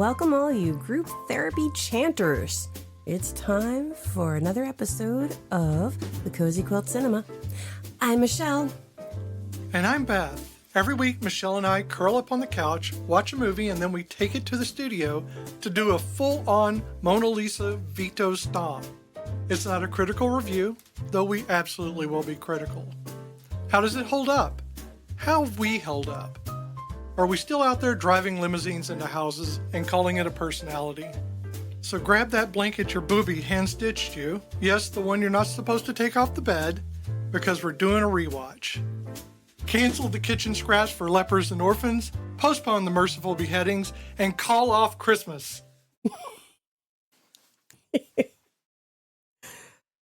Welcome all you group therapy chanters. It's time for another episode of the Cozy Quilt Cinema. I'm Michelle. And I'm Beth. Every week, Michelle and I curl up on the couch, watch a movie, and then we take it to the studio to do a full-on Mona Lisa veto stomp. It's not a critical review, though we absolutely will be critical. How does it hold up? How have we held up? Are we still out there driving limousines into houses and calling it a personality? So grab that blanket your booby hand-stitched you, yes, the one you're not supposed to take off the bed, because we're doing a rewatch. Cancel the kitchen scraps for lepers and orphans, postpone the merciful beheadings, and call off Christmas.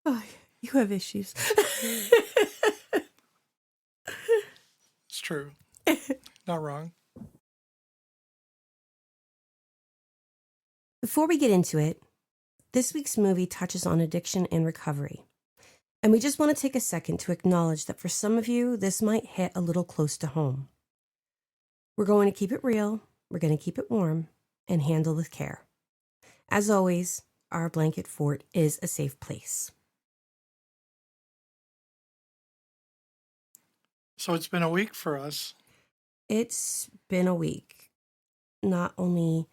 Oh, you have issues. It's true. Not wrong. Before we get into it, this week's movie touches on addiction and recovery. And we just want to take a second to acknowledge that for some of you, this might hit a little close to home. We're going to keep it real, we're going to keep it warm, and handle with care. As always, our blanket fort is a safe place. So it's been a week for us. It's been a week. Not only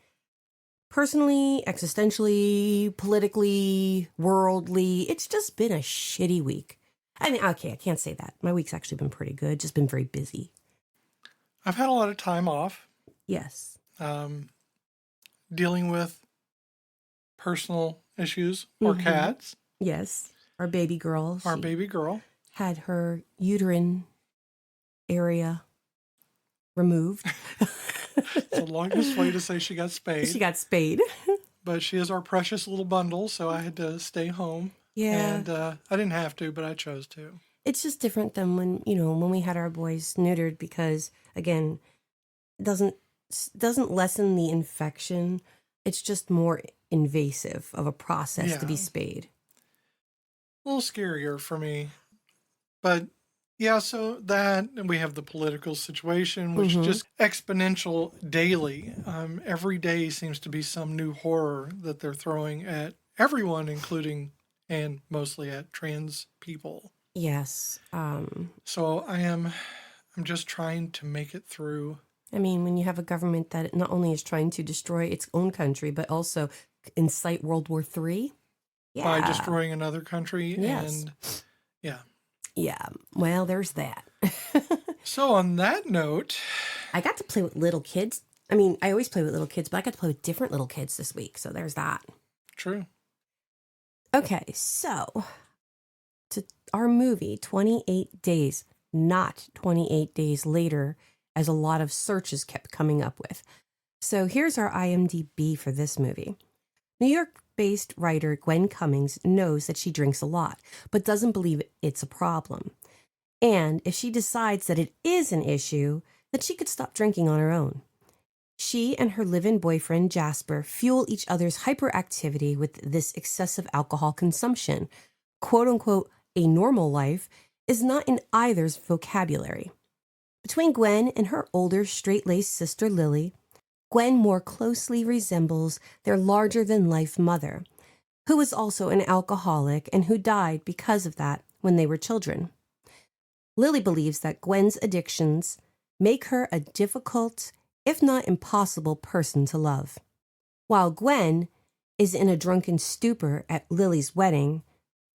personally, existentially, politically, worldly, it's just been a shitty week. I mean, okay, I can't say that. My week's actually been pretty good, just been very busy. I've had a lot of time off. Yes. Dealing with personal issues or cats. Yes. Our baby girl. Our baby girl. Had her uterine area removed. It's the longest way to say she got spayed. She got spayed. But she is our precious little bundle, so I had to stay home. Yeah. And I didn't have to, but I chose to. It's just different than when we had our boys neutered because, again, it doesn't lessen the infection. It's just more invasive of a process to be spayed. A little scarier for me. But yeah, so that, and we have the political situation, which is just exponential daily. Every day seems to be some new horror that they're throwing at everyone, including and mostly at trans people. Yes. So I'm just trying to make it through. I mean, when you have a government that not only is trying to destroy its own country, but also incite World War III. Yeah. By destroying another country. Yes. And yeah. Yeah, well, there's that. So on that note, I got to play with little kids. I mean, I always play with little kids, but I got to play with different little kids this week. So there's that. True. Okay, so to our movie, 28 Days, not 28 Days Later, as a lot of searches kept coming up with. So here's our IMDb for this movie. New York-based writer Gwen Cummings knows that she drinks a lot, but doesn't believe it's a problem. And if she decides that it is an issue, that she could stop drinking on her own. She and her live-in boyfriend, Jasper, fuel each other's hyperactivity with this excessive alcohol consumption. Quote-unquote, a normal life is not in either's vocabulary. Between Gwen and her older, straight-laced sister, Lily, Gwen more closely resembles their larger-than-life mother, who was also an alcoholic and who died because of that when they were children. Lily believes that Gwen's addictions make her a difficult, if not impossible, person to love. While Gwen is in a drunken stupor at Lily's wedding,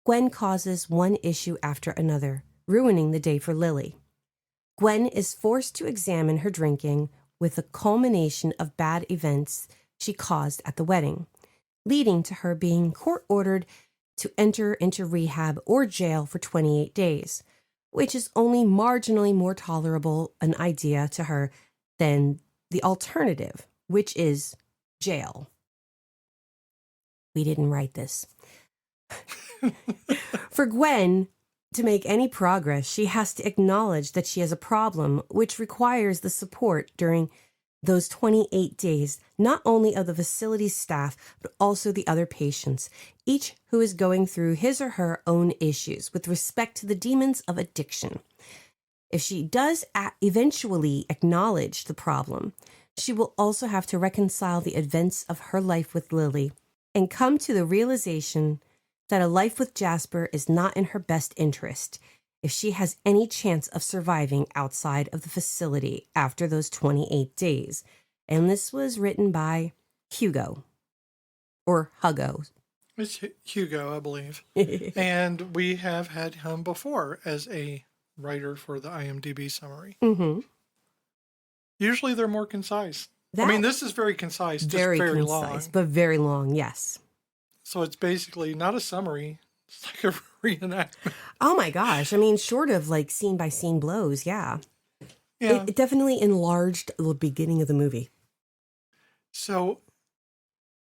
Gwen causes one issue after another, ruining the day for Lily. Gwen is forced to examine her drinking with a culmination of bad events she caused at the wedding, leading to her being court-ordered to enter into rehab or jail for 28 days, which is only marginally more tolerable an idea to her than the alternative, which is jail. We didn't write this. For Gwen to make any progress, she has to acknowledge that she has a problem, which requires the support during those 28 days, not only of the facility's staff, but also the other patients, each who is going through his or her own issues with respect to the demons of addiction. If she does eventually acknowledge the problem, She will also have to reconcile the events of her life with Lily and come to the realization that a life with Jasper is not in her best interest if she has any chance of surviving outside of the facility after those 28 days. And this was written by Hugo or Huggo. It's Hugo, I believe. And we have had him before as a writer for the IMDb summary. Mm-hmm. Usually they're more concise. I mean, this is very concise, just very concise, long. but very long, yes. So it's basically not a summary. It's like a reenactment. Oh my gosh. I mean, short of like scene by scene blows, yeah. Yeah. It definitely enlarged the beginning of the movie. So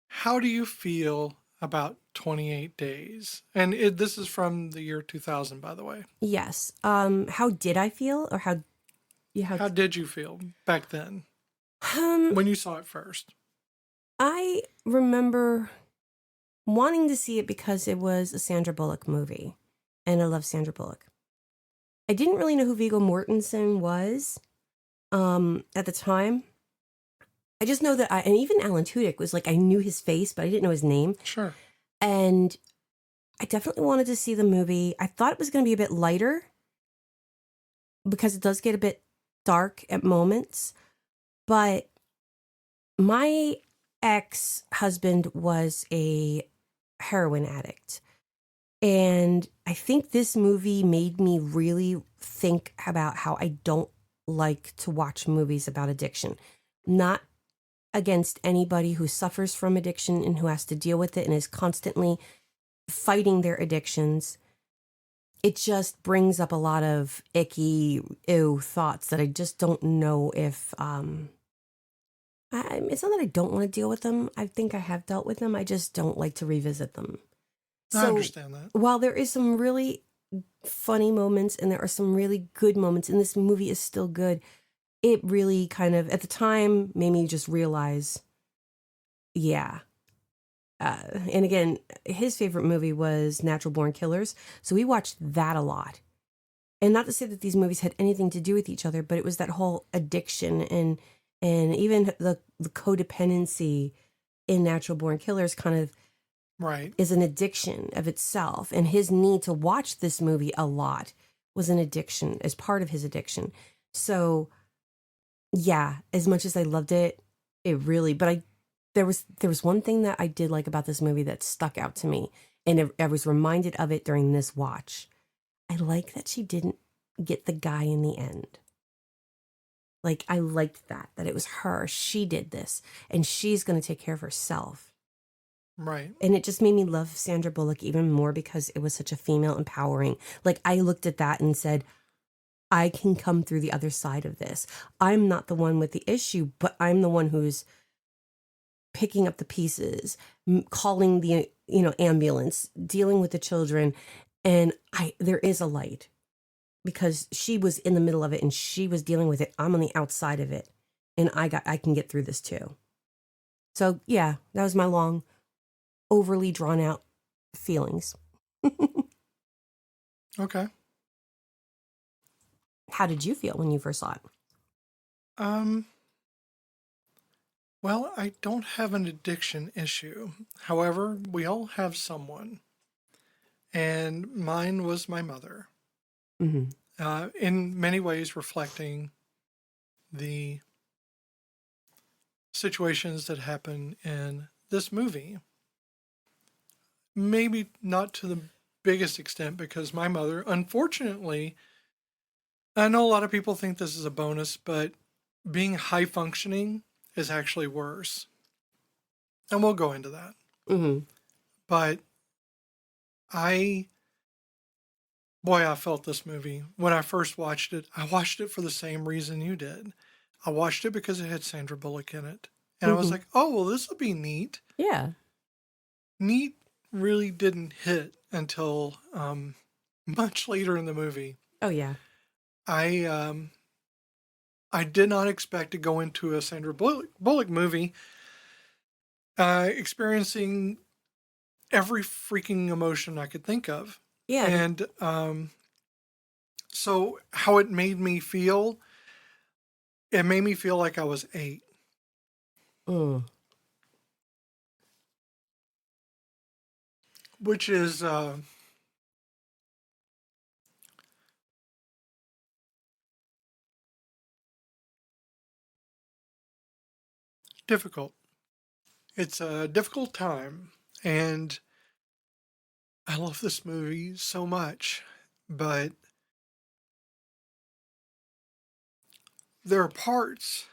how do you feel about 28 Days? And this is from the year 2000, by the way. Yes. How did I feel, or how did you feel back then when you saw it first? I remember wanting to see it because it was a Sandra Bullock movie, and I love Sandra Bullock. I didn't really know who Viggo Mortensen was at the time. I just know that and even Alan Tudyk was like, I knew his face, but I didn't know his name. Sure. And I definitely wanted to see the movie. I thought it was going to be a bit lighter because it does get a bit dark at moments. But my ex-husband was a heroin addict. And I think this movie made me really think about how I don't like to watch movies about addiction. Not against anybody who suffers from addiction and who has to deal with it and is constantly fighting their addictions. It just brings up a lot of icky, ew thoughts that I just don't know if... it's not that I don't want to deal with them. I think I have dealt with them. I just don't like to revisit them. I understand that. While there is some really funny moments and there are some really good moments, and this movie is still good, it really kind of, at the time, made me just realize, yeah. And again, his favorite movie was Natural Born Killers, so we watched that a lot. And not to say that these movies had anything to do with each other, but it was that whole addiction and even the codependency in Natural Born Killers kind of right is an addiction of itself. And his need to watch this movie a lot was an addiction, as part of his addiction. So, yeah, as much as I loved it, but there was one thing that I did like about this movie that stuck out to me, and I was reminded of it during this watch. I like that she didn't get the guy in the end. Like, I liked that it was her. She did this, and she's going to take care of herself. Right. And it just made me love Sandra Bullock even more because it was such a female empowering. Like, I looked at that and said, I can come through the other side of this. I'm not the one with the issue, but I'm the one who's picking up the pieces, calling the, ambulance, dealing with the children. And there is a light because she was in the middle of it and she was dealing with it. I'm on the outside of it, and I can get through this too. So yeah, that was my long, overly drawn out feelings. Okay. How did you feel when you first saw it? Well, I don't have an addiction issue. However, we all have someone. And mine was my mother. Mm-hmm. In many ways reflecting the situations that happen in this movie. Maybe not to the biggest extent because my mother, unfortunately, I know a lot of people think this is a bonus, but being high functioning is actually worse. And we'll go into that. Mm-hmm. But I felt this movie. When I first watched it, I watched it for the same reason you did. I watched it because it had Sandra Bullock in it. And I was like, oh, well, this will be neat. Yeah. Neat really didn't hit until much later in the movie. Oh, yeah. I did not expect to go into a Sandra Bullock movie experiencing every freaking emotion I could think of. Yeah. And so how it made me feel like I was 8. Mm. which is difficult. It's a difficult time, and I love this movie so much, but there are parts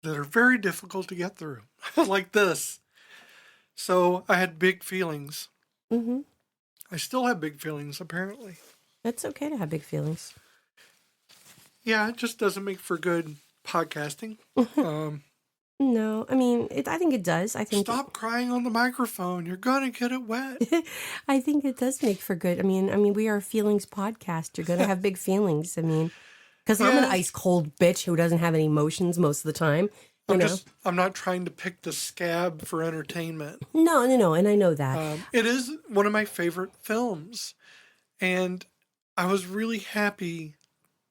that are very difficult to get through, like this. So I had big feelings. Mm-hmm. I still have big feelings, apparently. It's okay to have big feelings. Yeah, it just doesn't make for good podcasting. No, I mean, I think it does. I think Stop crying on the microphone. You're gonna get it wet. I think it does make for good. I mean, we are a feelings podcast. You're gonna have big feelings. I mean, because I'm an Yeah. ice cold bitch who doesn't have any emotions most of the time. I'm not trying to pick the scab for entertainment. No, and I know that. It is one of my favorite films. And I was really happy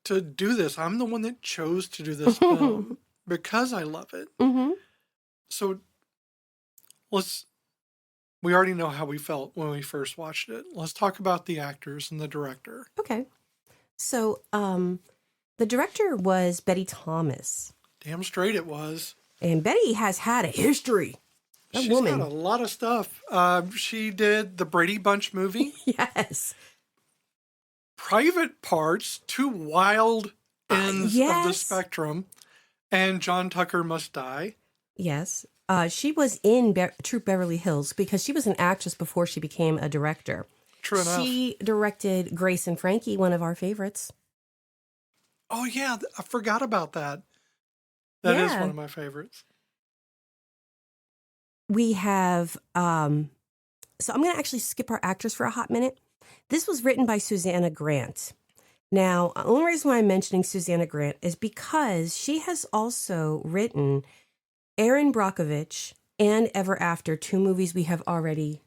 to do this. I'm the one that chose to do this film because I love it. Mm-hmm. So we already know how we felt when we first watched it. Let's talk about the actors and the director. Okay. So, the director was Betty Thomas. Damn straight it was. And Betty has had a history. That She's woman. got a lot of stuff. She did the Brady Bunch movie. Yes. Private Parts, two wild ends of the yes. spectrum. And John Tucker Must Die. Yes. She was in Troop Beverly Hills because she was an actress before she became a director. True enough. She directed Grace and Frankie, one of our favorites. Oh, yeah. I forgot about that. That is Yeah. one of my favorites. We have, so I'm going to actually skip our actors for a hot minute. This was written by Susanna Grant. Now, the only reason why I'm mentioning Susanna Grant is because she has also written Erin Brockovich and Ever After, two movies we have already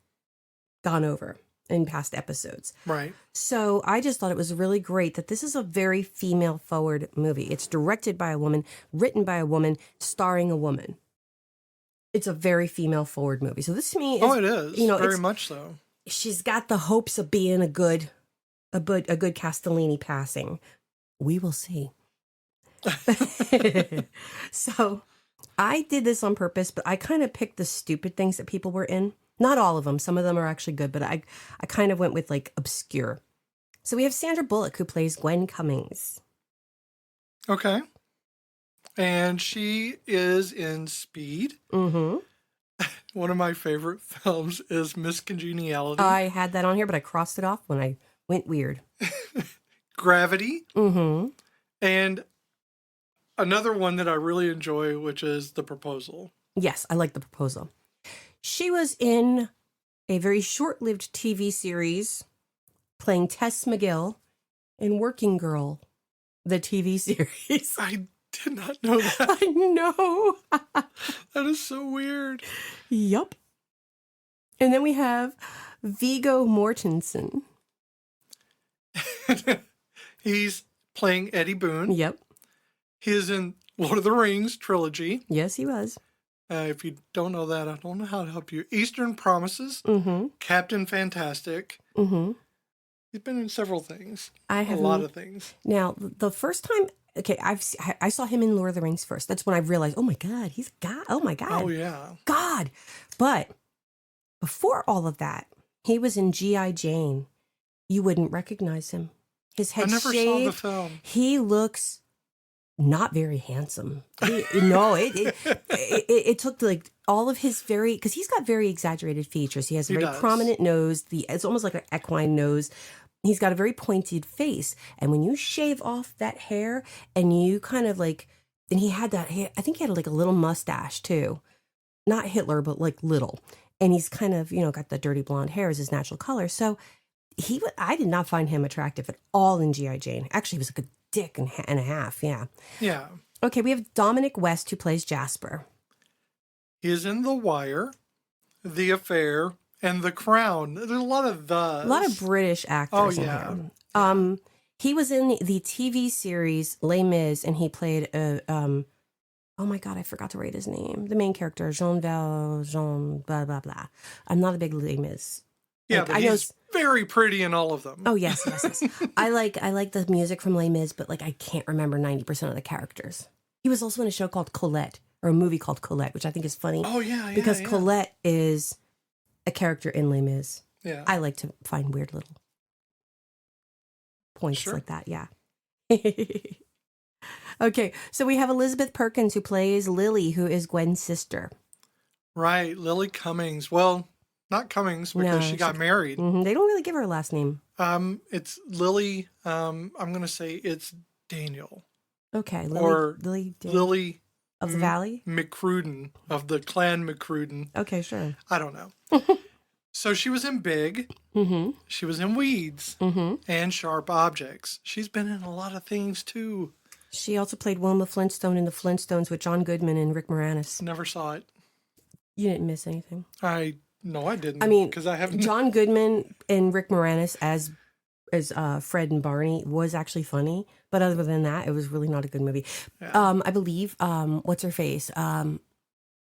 gone over in past episodes. Right. So I just thought it was really great that this is a very female-forward movie. It's directed by a woman, written by a woman, starring a woman. It's a very female-forward movie. So this to me is... Oh, it is. You know, very much so. She's got the hopes of being a good Castellini passing. We will see. So I did this on purpose, but I kind of picked the stupid things that people were in. Not all of them. Some of them are actually good, but I kind of went with like obscure. So we have Sandra Bullock, who plays Gwen Cummings. Okay. And she is in Speed. Mm-hmm. One of my favorite films is Miss Congeniality. I had that on here, but I crossed it off when I went weird. Gravity. Mm-hmm. And another one that I really enjoy, which is The Proposal. Yes, I like The Proposal. She was in a very short-lived TV series playing Tess McGill in Working Girl, the TV series. I did not know that. I know. That is so weird. Yup. And then we have Viggo Mortensen. He's playing Eddie Boone. Yep. He is in Lord of the Rings trilogy. Yes, he was. If you don't know that, I don't know how to help you. Eastern Promises. Mm-hmm. Captain Fantastic. Mm-hmm. He's been in several things. I have a lot of things. Now, the first time, okay, I saw him in Lord of the Rings first. That's when I realized, oh my God, he's God. Oh my God. Oh, yeah. God. But before all of that, he was in G.I. Jane. You wouldn't recognize him. His head I never shaved. saw the film. He looks not very handsome. It took like all of his because he's got very exaggerated features. He has a very prominent nose. It's almost like an equine nose. He's got a very pointed face. And when you shave off that hair and you kind of like, and he had that hair, I think he had like a little mustache too. Not Hitler, but like little. And he's kind of, got the dirty blonde hair as his natural color. So I did not find him attractive at all in G.I. Jane. Actually, he was like a dick and a half. Yeah. Yeah. Okay, we have Dominic West, who plays Jasper. He is in The Wire, The Affair, and The Crown. There's a lot of those. A lot of British actors in here. He was in the TV series Les Mis, and he played a oh my God, I forgot to write his name. The main character, Jean Valjean, blah blah blah. I'm not a big Les Mis. Yeah, Like, but I know. he's very pretty in all of them. Oh yes. I like the music from Les Mis, but like I can't remember 90% of the characters. He was also in a show called Colette, or a movie called Colette, which I think is funny. Oh yeah, because yeah. Colette is a character in Les Mis. Yeah. I like to find weird little points like that. Yeah. Okay, so we have Elizabeth Perkins, who plays Lily, who is Gwen's sister. Right, Lily Cummings. Well, not Cummings because she got married. Mm-hmm. They don't really give her a last name. It's Lily. I'm going to say it's Daniel. Okay, Lily of the Valley? McCruden, of the clan McCruden. Okay, sure. I don't know. So she was in Big. Mm-hmm. She was in Weeds. Mm-hmm. And Sharp Objects. She's been in a lot of things, too. She also played Wilma Flintstone in The Flintstones with John Goodman and Rick Moranis. Never saw it. You didn't miss anything. No, I didn't. I mean, because I haven't. John Goodman and Rick Moranis as Fred and Barney was actually funny, but other than that, it was really not a good movie. Yeah. I believe what's her face?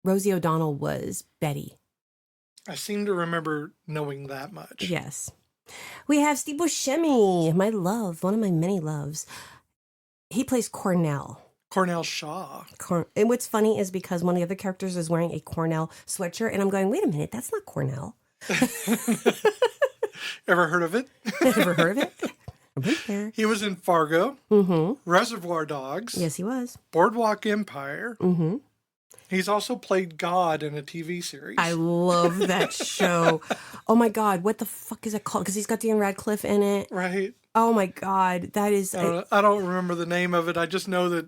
Rosie O'Donnell was Betty. I seem to remember knowing that much. Yes. We have Steve Buscemi, my love, one of my many loves. He plays Cornell. Cornell Shaw. And what's funny is because one of the other characters is wearing a Cornell sweatshirt, and I'm going, wait a minute, that's not Cornell. Ever heard of it? Ever heard of it? I went there. He was in Fargo, Reservoir Dogs. Yes, he was. Boardwalk Empire. Mm-hmm. He's also played God in a TV series. I love that show. Oh my God, what the fuck is it called? Because he's got Dan Radcliffe in it. Right. Oh my God, that is... I don't remember the name of it. I just know that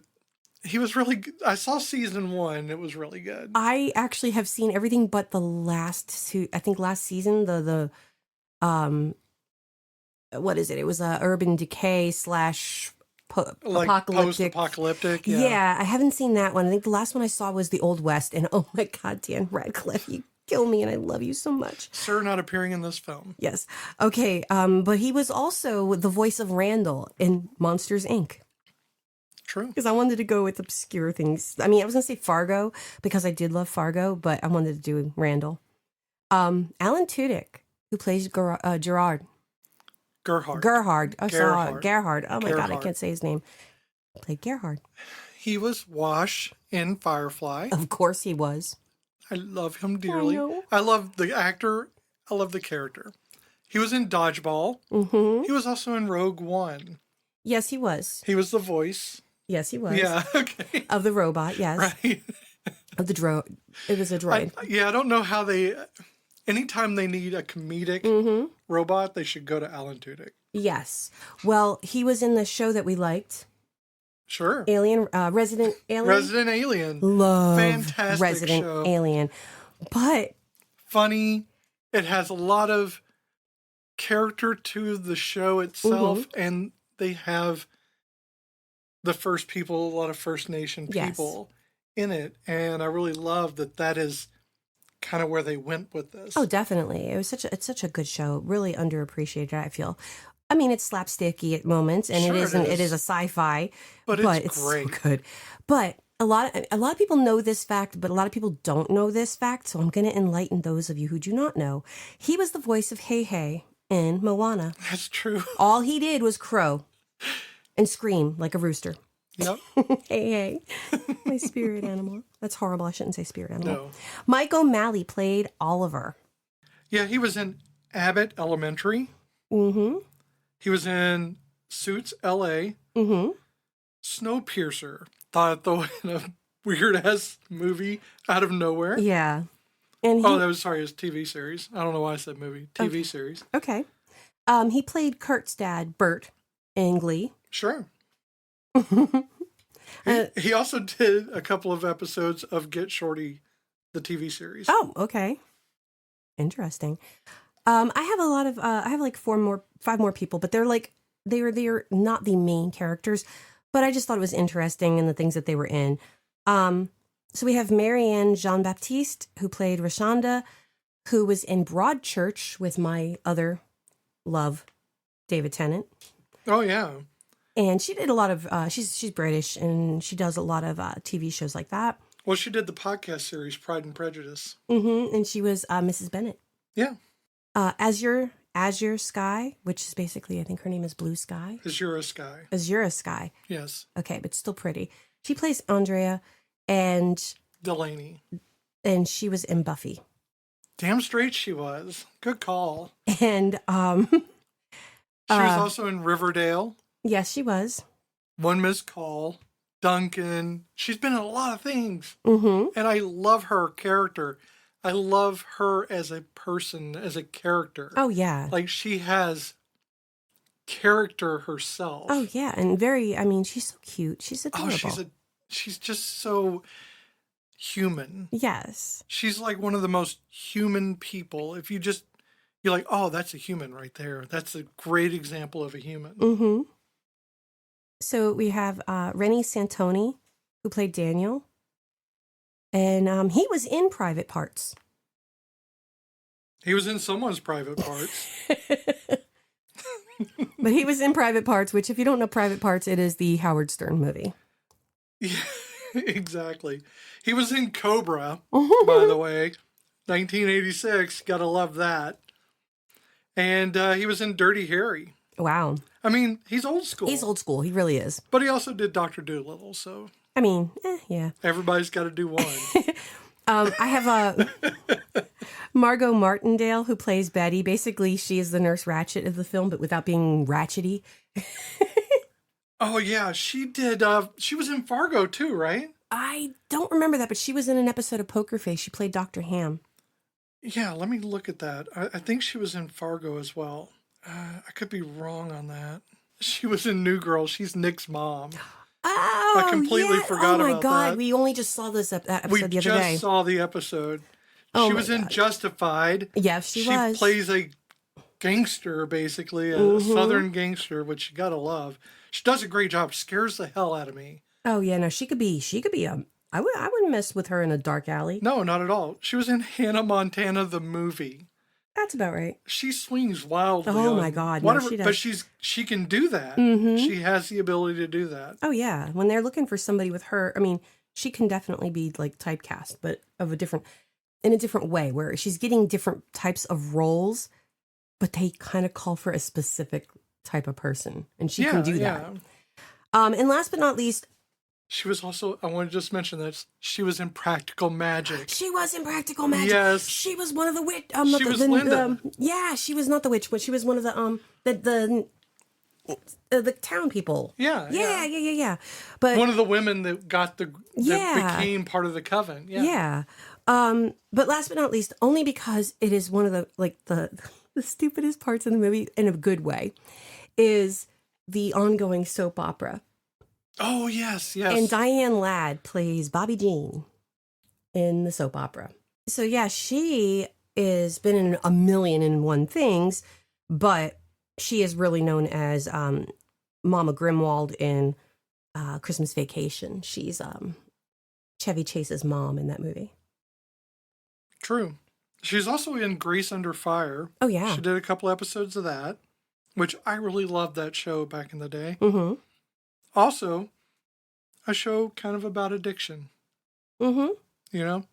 he was really good. I saw season 1. It was really good. I actually have seen everything but the last two. I think last season, what is it? It was Urban Decay / post-apocalyptic. Yeah, I haven't seen that one. I think the last one I saw was The Old West, and oh my God, Dan Radcliffe, you kill me, and I love you so much. Sir not appearing in this film. Yes. Okay, but he was also the voice of Randall in Monsters, Inc. True. Because I wanted to go with obscure things. I mean, I was going to say Fargo, because I did love Fargo, but I wanted to do Randall. Alan Tudyk, who plays Gerard. Gerhard. Oh, sorry. Gerhard. Oh my God, I can't say his name. Played Gerhard. He was Wash in Firefly. Of course he was. I love him dearly. know. I love the actor. I love the character. He was in Dodgeball. Mm-hmm. He was also in Rogue One. Yes, he was. He was the voice. Yes, he was. Yeah, okay. Of the robot, yes. Right. Of the droid. It was a droid. I don't know how they... Anytime they need a comedic robot, they should go to Alan Tudyk. Yes. Well, he was in the show that we liked. Sure. Resident Alien. Resident Alien. Love Fantastic Resident show. Alien. But... Funny. It has a lot of character to the show itself, and they have the first people, a lot of First Nation people in it. And I really love that is kind of where they went with this. Oh, definitely. It's such a good show. Really underappreciated, I feel. I mean, it's slapsticky at moments, and Sure it is a sci-fi, but it's great. So good. But a lot of people know this fact, but a lot of people don't know this fact. So I'm going to enlighten those of you who do not know. He was the voice of Hey Hey in Moana. That's true. All he did was crow and scream like a rooster. Yep. Hey, hey. My spirit animal. That's horrible. I shouldn't say spirit animal. No. Mike O'Malley played Oliver. Yeah, he was in Abbott Elementary. Mm-hmm. He was in Suits L.A. Mm-hmm. Snowpiercer. Thought though in a weird-ass movie out of nowhere. Yeah. And his TV series. I don't know why I said movie. TV series. Okay. He played Kurt's dad, Bert, in Glee. Sure. He also did a couple of episodes of Get Shorty, the TV series. Oh, okay. Interesting. I have like 5 more people, but they're not the main characters, but I just thought it was interesting in the things that they were in. So we have Marianne Jean-Baptiste, who played Rashonda, who was in Broadchurch with my other love, David Tennant. Oh, yeah. And she did a lot of, she's British, and she does a lot of TV shows like that. Well, she did the podcast series Pride and Prejudice. And she was Mrs. Bennet. Yeah. Azure Sky, which is basically, I think her name is Blue Sky. Azure Sky. Azure Sky. Yes. Okay, but still pretty. She plays Andrea, and Delaney. And she was in Buffy. Damn straight she was. Good call. And she was also in Riverdale. Yes, she was. One Missed Call. Duncan. She's been in a lot of things. Mm-hmm. And I love her character. I love her as a person, as a character. Oh, yeah. Like, she has character herself. Oh, yeah. And she's so cute. She's adorable. Oh, she's just so human. Yes. She's like one of the most human people. If you're like, oh, that's a human right there. That's a great example of a human. Mm-hmm. So we have Rennie Santoni, who played Daniel. And he was in Private Parts. He was in someone's private parts. But he was in Private Parts, which if you don't know Private Parts, it is the Howard Stern movie. Yeah, exactly. He was in Cobra, by the way. 1986. Gotta love that. And he was in Dirty Harry. Wow. I mean, he's old school. He's old school. He really is. But he also did Dr. Dolittle, so... I mean, yeah. Everybody's got to do one. I have Margot Martindale, who plays Betty. Basically, she is the Nurse Ratched of the film, but without being ratchety. Oh, yeah. She did. She was in Fargo, too, right? I don't remember that, but she was in an episode of Poker Face. She played Dr. Ham. Yeah, let me look at that. I think she was in Fargo as well. I could be wrong on that. She was in New Girl. She's Nick's mom. Oh, I completely forgot about that. Oh, my God. We only just saw that episode the other day. We just saw the episode. Oh, she was in Justified. Yes, she was. She plays a gangster, basically, a southern gangster, which you gotta love. She does a great job. Scares the hell out of me. Oh, yeah. No, she could be I wouldn't mess with her in a dark alley. No, not at all. She was in Hannah Montana, the movie. That's about right. She swings wildly. Oh, my God. Whatever, no, she does. But she can do that. She has the ability to do that. Oh, yeah. When they're looking for somebody with her, I mean, she can definitely be like typecast, but in a different way, where she's getting different types of roles, but they kind of call for a specific type of person, and she can do that. And last but not least, she was also, I want to just mention this, she was in Practical Magic. She was in Practical Magic. Yes. She was one of the witch. She was Linda. Yeah, she was not the witch, but she was one of the town people. Yeah. But one of the women that became part of the coven. Yeah. But last but not least, only because it is one of the stupidest parts of the movie in a good way, is the ongoing soap opera. Oh, yes. And Diane Ladd plays Bobby Jean in the soap opera. So, yeah, she has been in a million and one things, but she is really known as Mama Grimwald in Christmas Vacation. She's Chevy Chase's mom in that movie. True. She's also in Grace Under Fire. Oh, yeah. She did a couple episodes of that, which I really loved that show back in the day. Mm-hmm. Also, a show kind of about addiction. Mm-hmm. You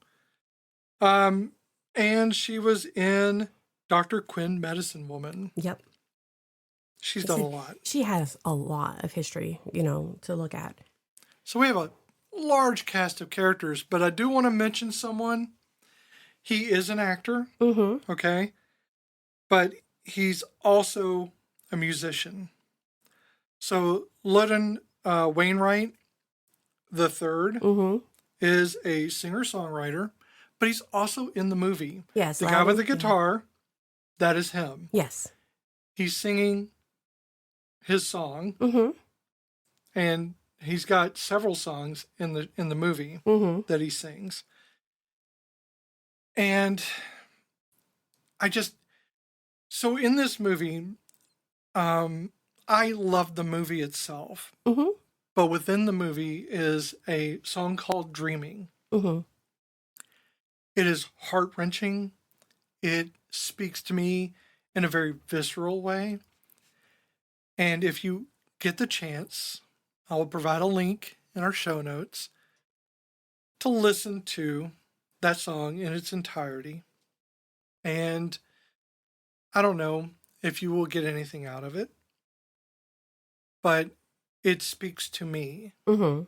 know? And she was in Dr. Quinn, Medicine Woman. Yep. She's done a lot. She has a lot of history, to look at. So we have a large cast of characters, but I do want to mention someone. He is an actor, okay? But he's also a musician. So Ludden Wainwright the third is a singer-songwriter, but he's also in the movie. Yes. The guy with the guitar, that is him. Yes. He's singing his song, and he's got several songs in the movie that he sings. And so in this movie, I love the movie itself. But within the movie is a song called Dreaming. It is heart-wrenching. It speaks to me in a very visceral way. And if you get the chance, I will provide a link in our show notes to listen to that song in its entirety. And I don't know if you will get anything out of it, but it speaks to me. Mm-hmm.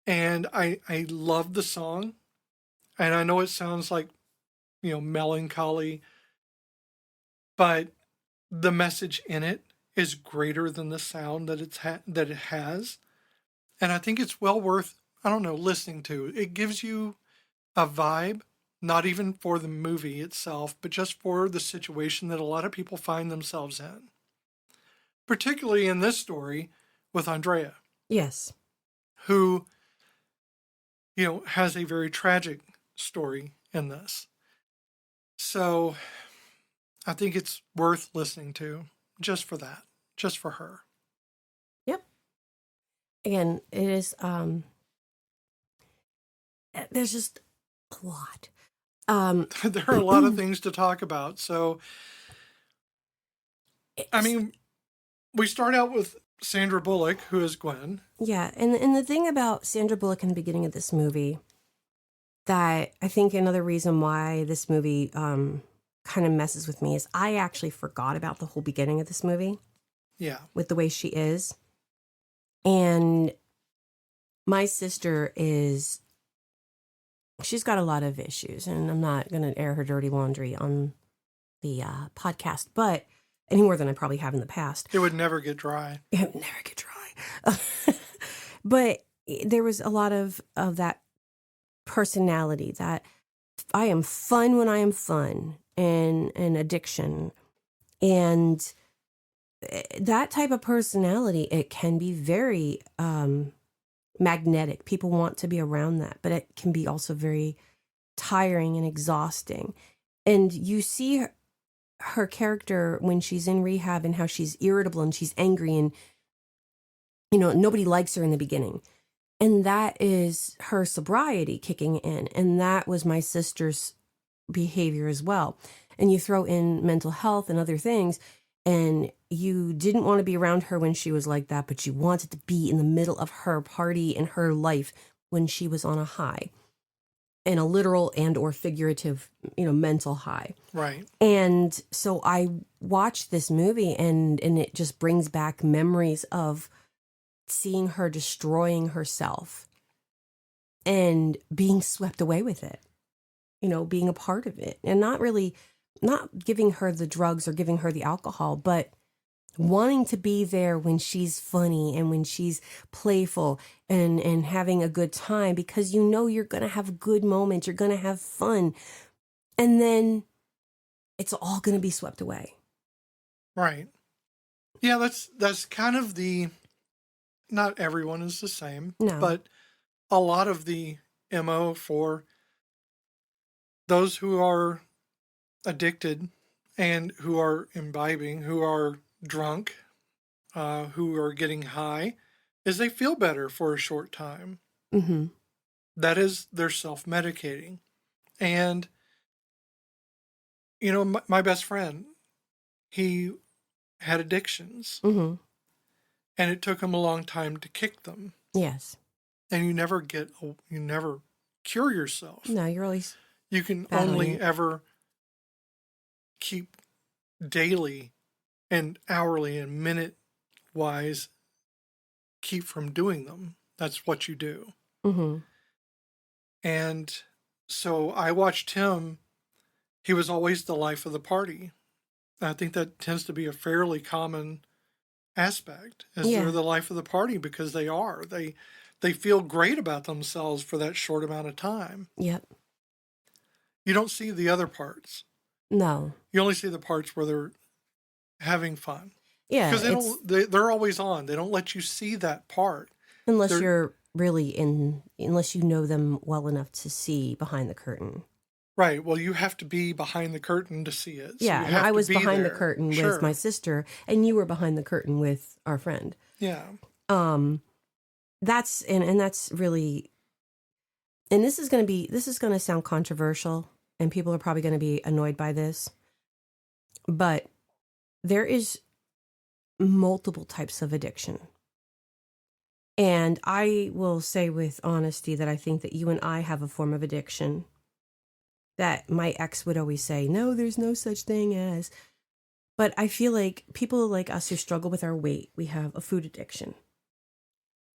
And I love the song. And I know it sounds like, melancholy, but the message in it is greater than the sound that that it has. And I think it's well worth, I don't know, listening to. It gives you a vibe, not even for the movie itself, but just for the situation that a lot of people find themselves in. Particularly in this story with Andrea. Yes. Who, has a very tragic story in this. So I think it's worth listening to just for that, just for her. Yep. Again, it is, there's just a lot. There are a lot of things to talk about. So, I mean, we start out with Sandra Bullock, who is Gwen. Yeah, and the thing about Sandra Bullock in the beginning of this movie, that I think another reason why this movie kind of messes with me, is I actually forgot about the whole beginning of this movie. Yeah. With the way she is. And my sister she's got a lot of issues, and I'm not going to air her dirty laundry on the podcast, but any more than I probably have in the past. It would never get dry. It would never get dry. But there was a lot of that personality, that I am fun when I am fun, and addiction. And that type of personality, it can be very magnetic. People want to be around that, but it can be also very tiring and exhausting. And you see her character when she's in rehab, and how she's irritable and she's angry, and nobody likes her in the beginning. And that is her sobriety kicking in. And that was my sister's behavior as well. And you throw in mental health and other things, and you didn't want to be around her when she was like that, but you wanted to be in the middle of her party and her life when she was on a high, and a literal and or figurative, mental high. Right. And so I watched this movie, and it just brings back memories of seeing her destroying herself and being swept away with it, being a part of it, and not giving her the drugs or giving her the alcohol, but wanting to be there when she's funny and when she's playful and having a good time, because you're going to have good moments, you're going to have fun, and then it's all going to be swept away. Right. Yeah, that's kind of not everyone is the same, No. but a lot of the MO for those who are addicted and who are imbibing, who are drunk, who are getting high, is they feel better for a short time. Mm-hmm. That is, they're self-medicating. And, my best friend, he had addictions. Mm-hmm. And it took him a long time to kick them. Yes. And you never cure yourself. No, you're always... You can only ever keep daily and hourly and minute-wise keep from doing them. That's what you do. Mm-hmm. And so I watched him. He was always the life of the party. I think that tends to be a fairly common aspect, is they're the life of the party, because they are. They feel great about themselves for that short amount of time. Yep. You don't see the other parts. No. You only see the parts where they're having fun. Yeah. Because they're always on. They don't let you see that part. Unless you're really unless you know them well enough to see behind the curtain. Right. Well, you have to be behind the curtain to see it. So yeah. And I was behind the curtain with my sister, and you were behind the curtain with our friend. Yeah. That's really, and this is going to sound controversial, and people are probably going to be annoyed by this, but there is multiple types of addiction. And I will say with honesty that I think that you and I have a form of addiction that my ex would always say, no, there's no such thing as. But I feel like people like us who struggle with our weight, we have a food addiction.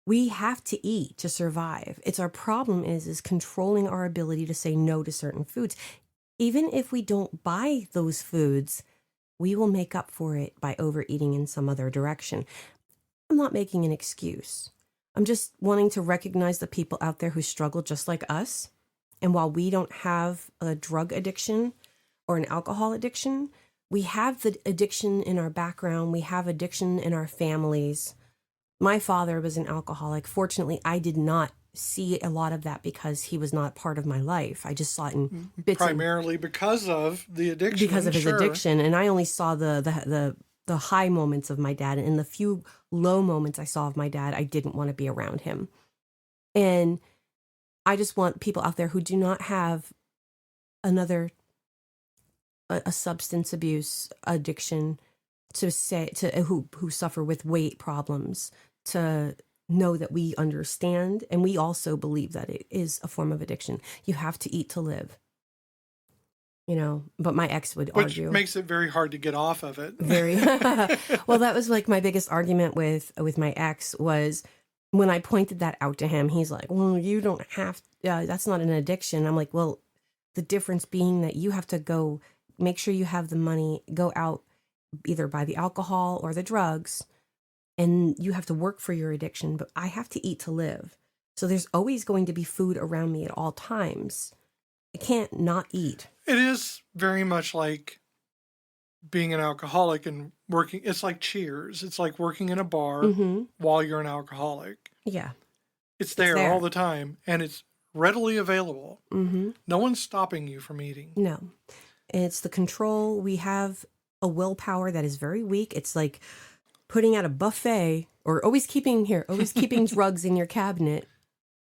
We have to eat to survive. It's our problem is controlling our ability to say no to certain foods. Even if we don't buy those foods, we will make up for it by overeating in some other direction. I'm not making an excuse. I'm just wanting to recognize the people out there who struggle just like us. And while we don't have a drug addiction or an alcohol addiction, we have the addiction in our background. We have addiction in our families. My father was an alcoholic. Fortunately, I did not see a lot of that because he was not part of my life. I just saw it in bits. Primarily because of the addiction. Because of his addiction. And I only saw the high moments of my dad. And in the few low moments I saw of my dad, I didn't want to be around him. And I just want people out there who do not have a substance abuse addiction who suffer with weight problems to know that we understand, and we also believe that it is a form of addiction. You have to eat to live. But my ex would argue. Which makes it very hard to get off of it. Very. Well, that was like my biggest argument with my ex was when I pointed that out to him, he's like, well, you don't have, that's not an addiction. I'm like, well, the difference being that you have to go make sure you have the money, go out, either buy the alcohol or the drugs, and you have to work for your addiction, but I have to eat to live. So there's always going to be food around me at all times. I can't not eat. It is very much like being an alcoholic and working. It's like Cheers. It's like working in a bar while you're an alcoholic. Yeah. It's there all the time, and it's readily available. No one's stopping you from eating. No. It's the control. We have a willpower that is very weak. It's like putting out a buffet or always keeping drugs in your cabinet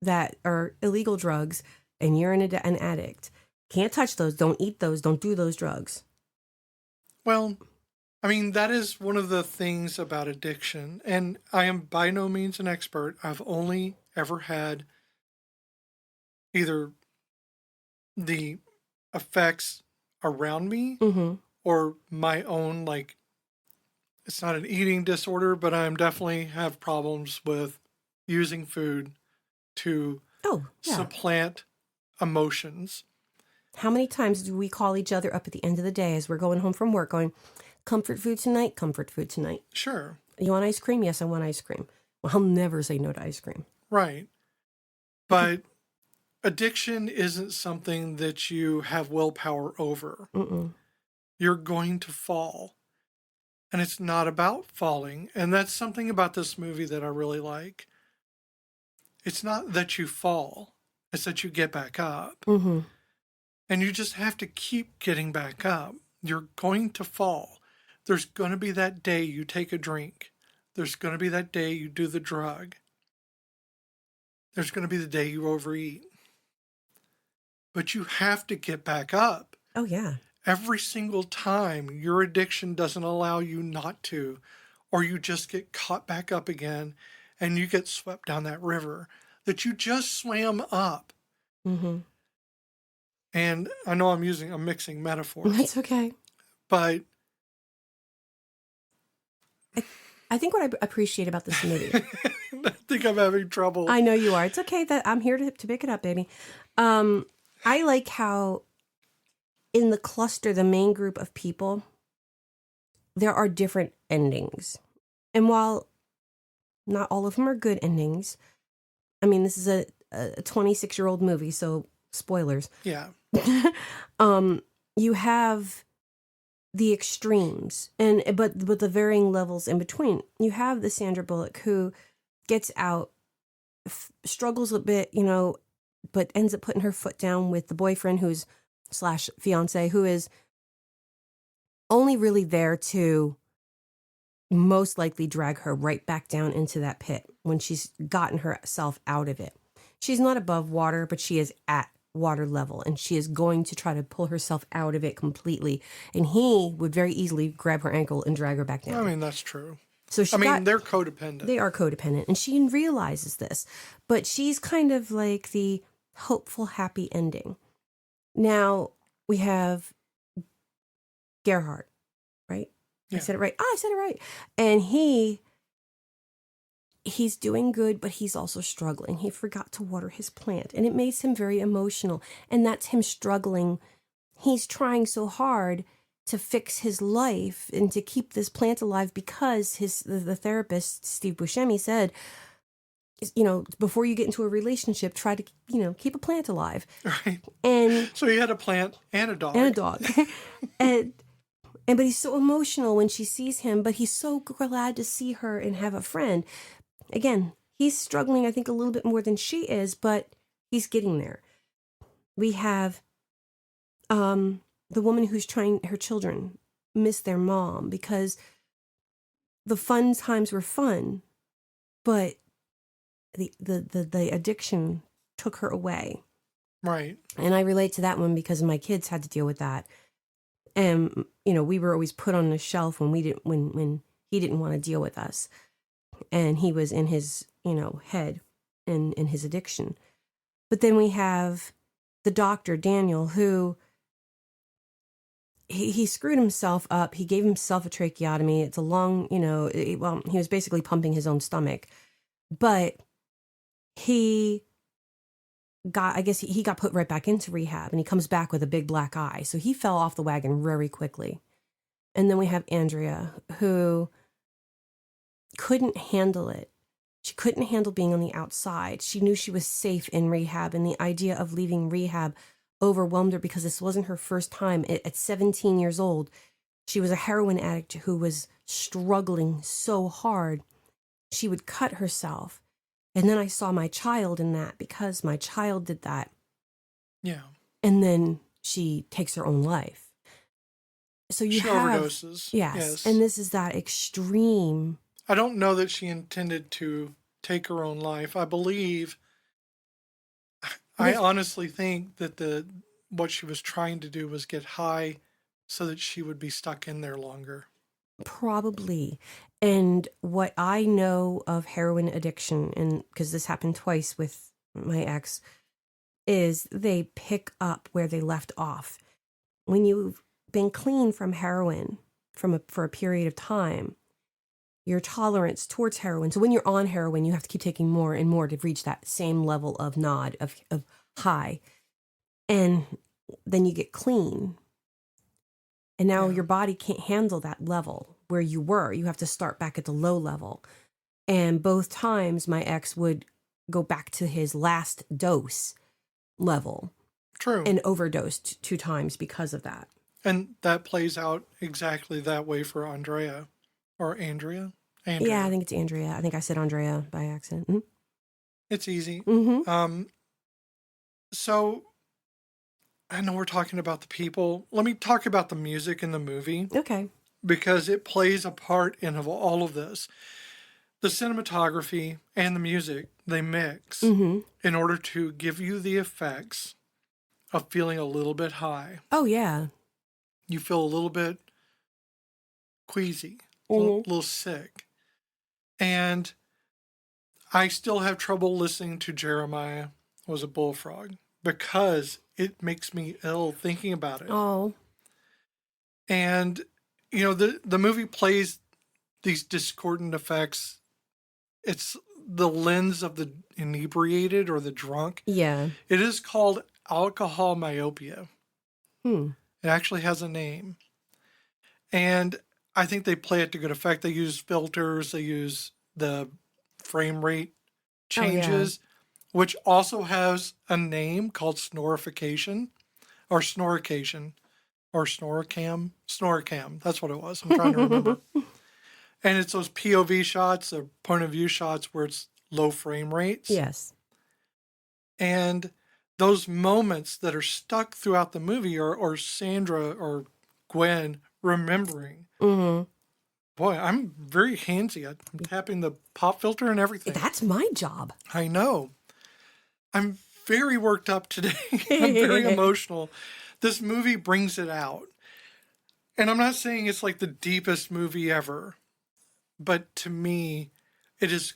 that are illegal drugs, and you're an addict. Can't touch those. Don't eat those. Don't do those drugs. Well, I mean, that is one of the things about addiction. And I am by no means an expert. I've only ever had either the effects around me or my own, like, it's not an eating disorder, but I definitely have problems with using food to supplant emotions. How many times do we call each other up at the end of the day as we're going home from work going, comfort food tonight, comfort food tonight? Sure. You want ice cream? Yes, I want ice cream. Well, I'll never say no to ice cream. Right. But addiction isn't something that you have willpower over. You're going to fall. And it's not about falling. And that's something about this movie that I really like. It's not that you fall. It's that you get back up. And you just have to keep getting back up. You're going to fall. There's going to be that day you take a drink. There's going to be that day you do the drug. There's going to be the day you overeat. But you have to get back up. Oh, yeah. Every single time your addiction doesn't allow you not to, or you just get caught back up again and you get swept down that river that you just swam up. And I know I'm mixing metaphors. That's okay. But I think what I appreciate about this movie. I think I'm having trouble. I know you are. It's okay that I'm here to pick it up, baby. I like how in the cluster, the main group of people, there are different endings. And while not all of them are good endings, I mean, this is a 26-year-old movie, so spoilers. Yeah. You have the extremes, but the varying levels in between. You have the Sandra Bullock who gets out, struggles a bit, but ends up putting her foot down with the boyfriend who's / fiance who is only really there to most likely drag her right back down into that pit when she's gotten herself out of it. She's not above water, but she is at water level, and she is going to try to pull herself out of it completely. And he would very easily grab her ankle and drag her back down. I mean, that's true. So they're codependent. They are codependent, and she realizes this, but she's kind of like the hopeful, happy ending. Now we have Gerhardt, right? Yeah. I said it right. I said it right. And he's doing good, but he's also struggling. He forgot to water his plant, and it makes him very emotional. And that's him struggling. He's trying so hard to fix his life and to keep this plant alive because the therapist, Steve Buscemi, said, before you get into a relationship, try to, keep a plant alive. Right. And so he had a plant and a dog. And a dog. But he's so emotional when she sees him, but he's so glad to see her and have a friend. Again, he's struggling, I think, a little bit more than she is, but he's getting there. We have the woman who's trying, her children miss their mom because the fun times were fun, but the addiction took her away. Right. And I relate to that one because my kids had to deal with that. And, we were always put on the shelf when when he didn't want to deal with us. And he was in his, head and in his addiction. But then we have the doctor, Daniel, who he screwed himself up. He gave himself a tracheotomy. It's a long, he was basically pumping his own stomach. But he got put right back into rehab, and he comes back with a big black eye. So he fell off the wagon very quickly. And then we have Andrea, who couldn't handle it. She couldn't handle being on the outside. She knew she was safe in rehab, and the idea of leaving rehab overwhelmed her because this wasn't her first time. At 17 years old, she was a heroin addict who was struggling so hard. She would cut herself. And then I saw my child in that because my child did that. Yeah. And then she takes her own life. So she overdoses. Yes. And this is that extreme. I don't know that she intended to take her own life. I honestly think that what she was trying to do was get high so that she would be stuck in there longer. Probably. And what I know of heroin addiction, and because this happened twice with my ex, is they pick up where they left off. When you've been clean from heroin for a period of time, your tolerance towards heroin. So when you're on heroin, you have to keep taking more and more to reach that same level of of high. And then you get clean. And now your body can't handle that level where you were. You have to start back at the low level. And both times my ex would go back to his last dose level. True. And overdosed 2 times because of that. And that plays out exactly that way for Andrea. Or Andrea? Yeah, I think it's Andrea. I think I said Andrea by accident. Mm-hmm. It's easy. Mm-hmm. So I know we're talking about the people. Let me talk about the music in the movie. Okay. Because it plays a part in all of this. The cinematography and the music, they mix in order to give you the effects of feeling a little bit high. Oh, yeah. You feel a little bit queasy, a little sick. And I still have trouble listening to Jeremiah Was a Bullfrog because it makes me ill thinking about it. Oh. And, the movie plays these discordant effects. It's the lens of the inebriated or the drunk. Yeah. It is called alcohol myopia. It actually has a name. And I think they play it to good effect. They use filters. They use the frame rate changes, which also has a name called snorification or snorication or snoricam. Snoricam. That's what it was. I'm trying to remember. And it's those POV shots, or point of view shots, where it's low frame rates. Yes. And those moments that are stuck throughout the movie or Sandra or Gwen remembering. Mm-hmm. Boy, I'm very handsy. I'm tapping the pop filter and everything. That's my job. I know. I'm very worked up today. I'm very emotional. This movie brings it out. And I'm not saying it's like the deepest movie ever. But to me, this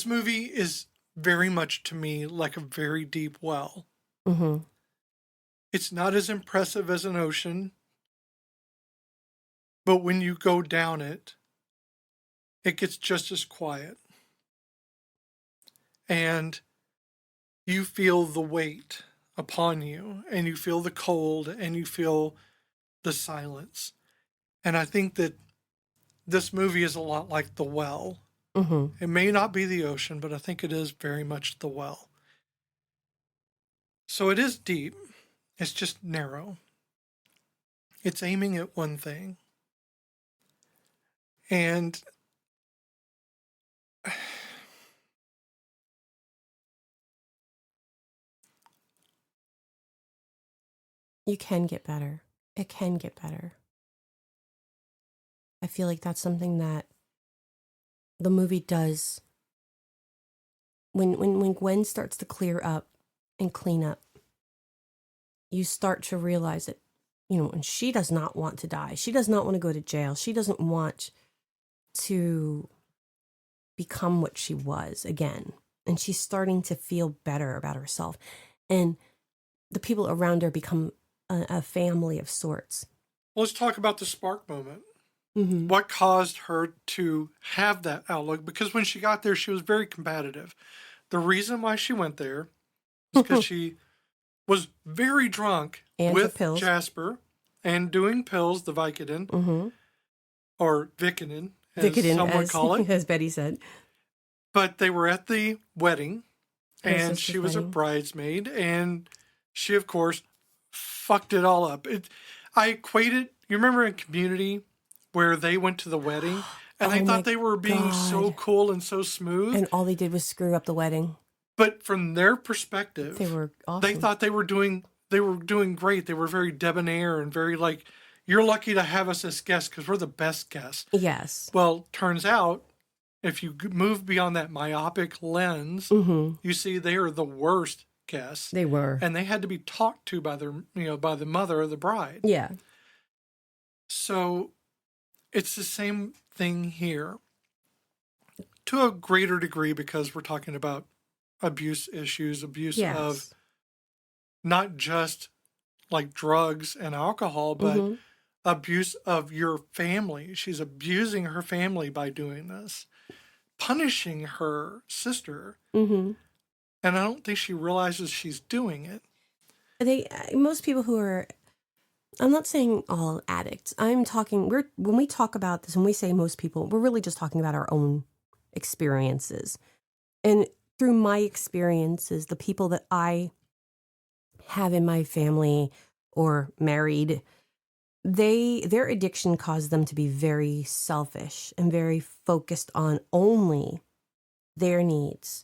movie is very much to me like a very deep well. Mm-hmm. It's not as impressive as an ocean, but when you go down it, it gets just as quiet. And you feel the weight upon you, and you feel the cold, and you feel the silence. And I think that this movie is a lot like The Well. Mm-hmm. It may not be the ocean, but I think it is very much The Well. So it is deep. It's just narrow. It's aiming at one thing. And You can get better. It can get better. I feel like that's something that the movie does. When Gwen starts to clear up and clean up, you start to realize that, and she does not want to die. She does not want to go to jail. She doesn't want to become what she was again. And she's starting to feel better about herself. And the people around her become a family of sorts. let's talk about the spark moment. Mm-hmm. What caused her to have that outlook? Because when she got there, she was very competitive. The reason why she went there is because she was very drunk And with pills. Jasper and doing pills, the Vicodin, Mm-hmm. or Vicodin, as Vicodin, some would call it. as Betty said. But they were at the wedding, Her and sister's she was a wedding. bridesmaid, and she, of course, fucked it all up. I equated, you remember in Community where they went to the wedding and they thought they were being so cool and so smooth. And all they did was screw up the wedding. But from their perspective, They were awesome. They thought they were doing great. They were very debonair and very like, you're lucky to have us as guests because we're the best guests. Yes. Well, turns out, if you move beyond that myopic lens, Mm-hmm. you see they are the worst guests. They were. And they had to be talked to by by the mother of the bride. Yeah. So it's the same thing here to a greater degree because we're talking about abuse issues, abuse of not just like drugs and alcohol, but abuse of your family. She's abusing her family by doing this, punishing her sister. Mm-hmm. And I don't think she realizes she's doing it. Most people who are, I'm not saying all addicts. I'm talking, when we talk about this, when we say most people, we're really just talking about our own experiences. And through my experiences, the people that I have in my family or married, their addiction caused them to be very selfish and very focused on only their needs.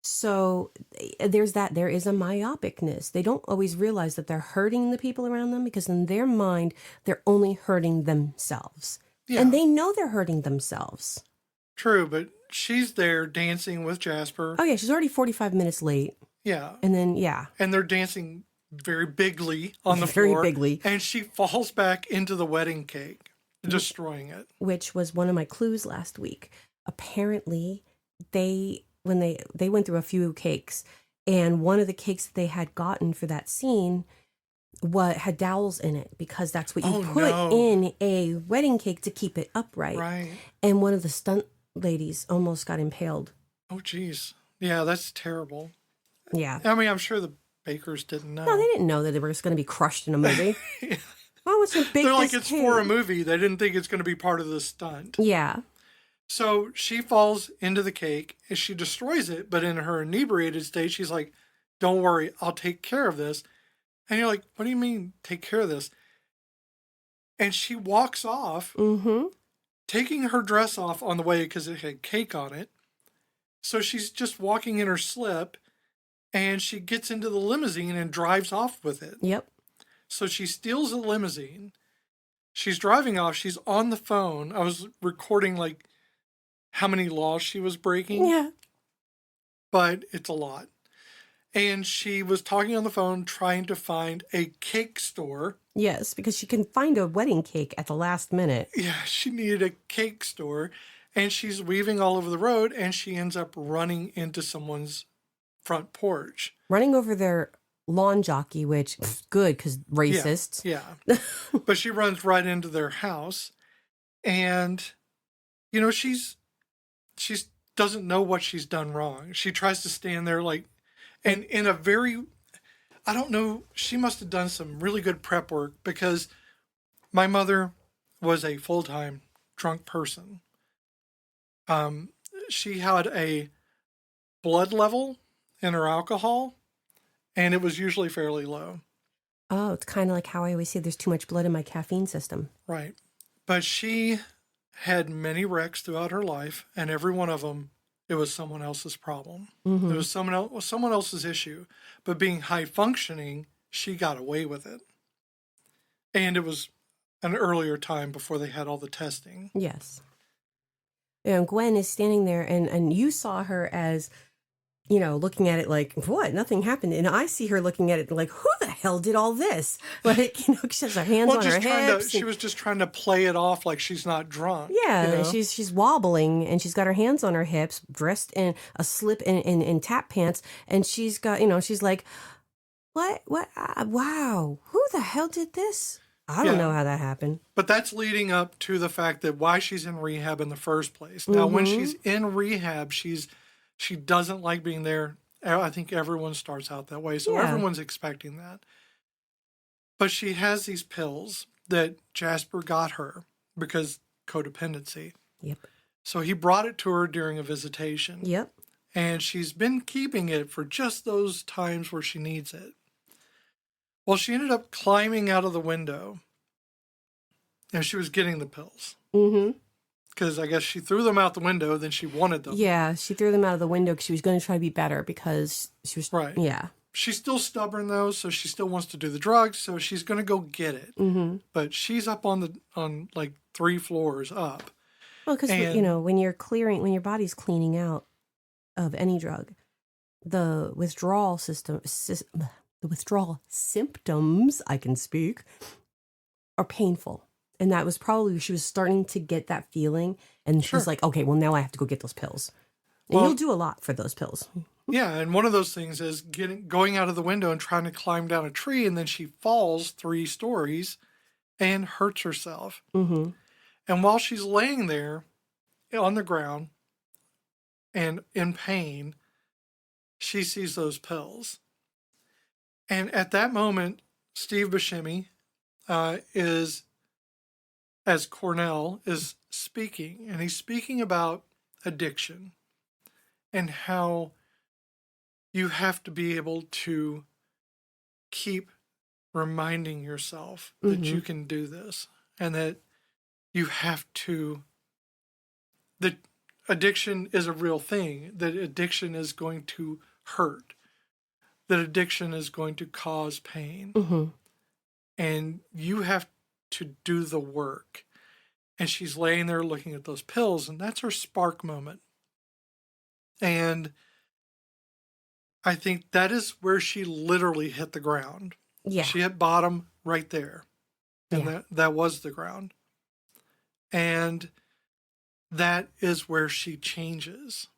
So there is a myopicness. They don't always realize that they're hurting the people around them because in their mind, they're only hurting themselves. Yeah. And they know they're hurting themselves. True, but she's there dancing with Jasper. Oh, yeah, she's already 45 minutes late. Yeah. And then, yeah. And they're dancing very bigly on the floor. Very bigly. And she falls back into the wedding cake, destroying it. Which was one of my clues last week. Apparently, when they went through a few cakes, and one of the cakes that they had gotten for that scene had dowels in it because that's what you put in a wedding cake to keep it upright. Right. And one of the stunt ladies almost got impaled. Oh, geez. Yeah, that's terrible. Yeah. I mean, I'm sure the bakers didn't know. No, they didn't know that they were going to be crushed in a movie. Yeah. Well, what's a big They're like, it's for a movie. They didn't think it's going to be part of the stunt. Yeah. So she falls into the cake and she destroys it. But in her inebriated state, she's like, don't worry, I'll take care of this. And you're like, what do you mean take care of this? And she walks off, taking her dress off on the way because it had cake on it. So she's just walking in her slip and she gets into the limousine and drives off with it. Yep. So she steals a limousine. She's driving off. She's on the phone. I was recording like how many laws she was breaking. Yeah. But it's a lot. And she was talking on the phone trying to find a cake store Yes, because she can find a wedding cake at the last minute. Yeah, she needed a cake store, and she's weaving all over the road, and she ends up running into someone's front porch. Running over their lawn jockey, which, good, because racists. Yeah. But she runs right into their house, and, she's doesn't know what she's done wrong. She tries to stand there and in a very, I don't know, she must have done some really good prep work, because my mother was a full-time drunk person. She had a blood level in her alcohol, and it was usually fairly low. Oh, it's kind of like how I always say there's too much blood in my caffeine system. Right. But she had many wrecks throughout her life, and every one of them, it was someone else's problem. Mm-hmm. It was someone else's issue. But being high functioning, she got away with it. And it was an earlier time before they had all the testing. Yes. And Gwen is standing there, and you saw her as, looking at it like, what? Nothing happened. And I see her looking at it like, who the hell did all this? Like, she has her hands on her hips. She was just trying to play it off like she's not drunk. Yeah, she's wobbling, and she's got her hands on her hips, dressed in a slip in tap pants, and she's got, she's like, what? Wow, who the hell did this? I don't know how that happened. But that's leading up to the fact that why she's in rehab in the first place. Now, when she's in rehab, she doesn't like being there. I think everyone starts out that way, so everyone's expecting that. But she has these pills that Jasper got her because codependency. Yep. So he brought it to her during a visitation. Yep. And she's been keeping it for just those times where she needs it. Well, she ended up climbing out of the window, and she was getting the pills. Mm-hmm. Because I guess she threw them out the window, then she wanted them. Yeah, she threw them out of the window because she was going to try to be better because she was... Right. Yeah. She's still stubborn, though, so she still wants to do the drugs, so she's going to go get it. Mm-hmm. But she's up on 3 floors up. Well, because, when your body's cleaning out of any drug, the withdrawal symptoms, I can speak, are painful. And that was probably, she was starting to get that feeling. And she's like, okay, well, now I have to go get those pills. And you'll do a lot for those pills. Yeah, and one of those things is going out of the window and trying to climb down a tree, and then she falls 3 stories and hurts herself. Mm-hmm. And while she's laying there on the ground and in pain, she sees those pills. And at that moment, Steve Buscemi as Cornell, is speaking. And he's speaking about addiction and how you have to be able to keep reminding yourself that you can do this, and that you have to, that addiction is a real thing, that addiction is going to hurt, that addiction is going to cause pain, and you have to do the work. And she's laying there looking at those pills, and that's her spark moment. And I think that is where she literally hit the ground. Yeah. She hit bottom right there. And that was the ground. And that is where she changes.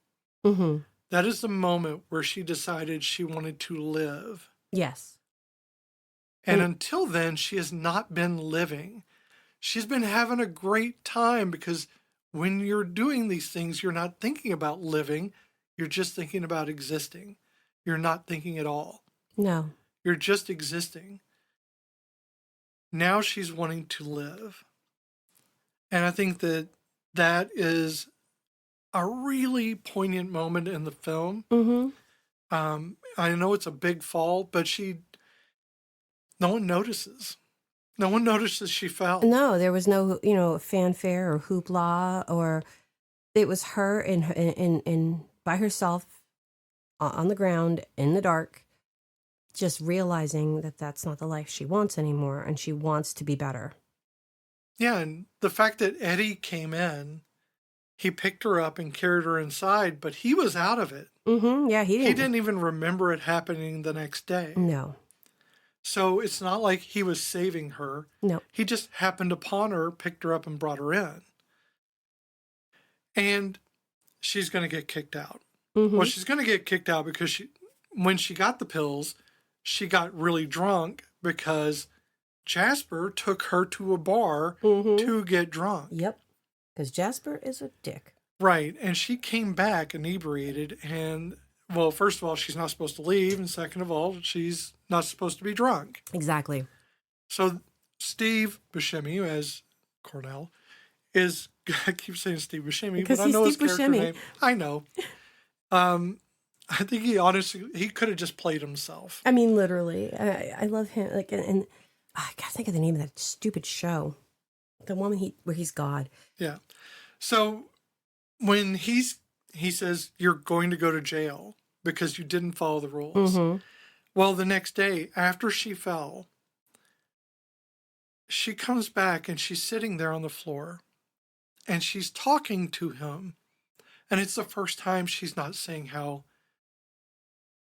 That is the moment where she decided she wanted to live. Yes. And until then, she has not been living. She's been having a great time, because when you're doing these things, you're not thinking about living. You're just thinking about existing. You're not thinking at all. No. You're just existing. Now she's wanting to live. And I think that is a really poignant moment in the film. I know it's a big fall, but no one notices. No one notices she fell. No, there was no, fanfare or hoopla, or it was her in by herself on the ground in the dark, just realizing that that's not the life she wants anymore, and she wants to be better. Yeah, and the fact that Eddie came in, he picked her up and carried her inside, but he was out of it. Yeah, he didn't. He didn't even remember it happening the next day. No. So it's not like he was saving her. No. He just happened upon her, picked her up, and brought her in. And she's going to get kicked out. Well, Mm-hmm. she's going to get kicked out because when she got the pills, she got really drunk because Jasper took her to a bar to get drunk. Yep. Because Jasper is a dick. Right. And she came back inebriated. And, well, first of all, she's not supposed to leave. And second of all, she's not supposed to be drunk. Exactly. So Steve Buscemi, as Cornell, is, I keep saying Steve Buscemi, Because but I he's know his Steve character Buscemi. name. I know. I think he could have just played himself. I mean, literally. I love him. Like, and I gotta think of the name of that stupid show. The one where he's God. Yeah. So when he says you're going to go to jail because you didn't follow the rules. Mm-hmm. Well, the next day after she fell, she comes back and she's sitting there on the floor and she's talking to him. And it's the first time she's not saying how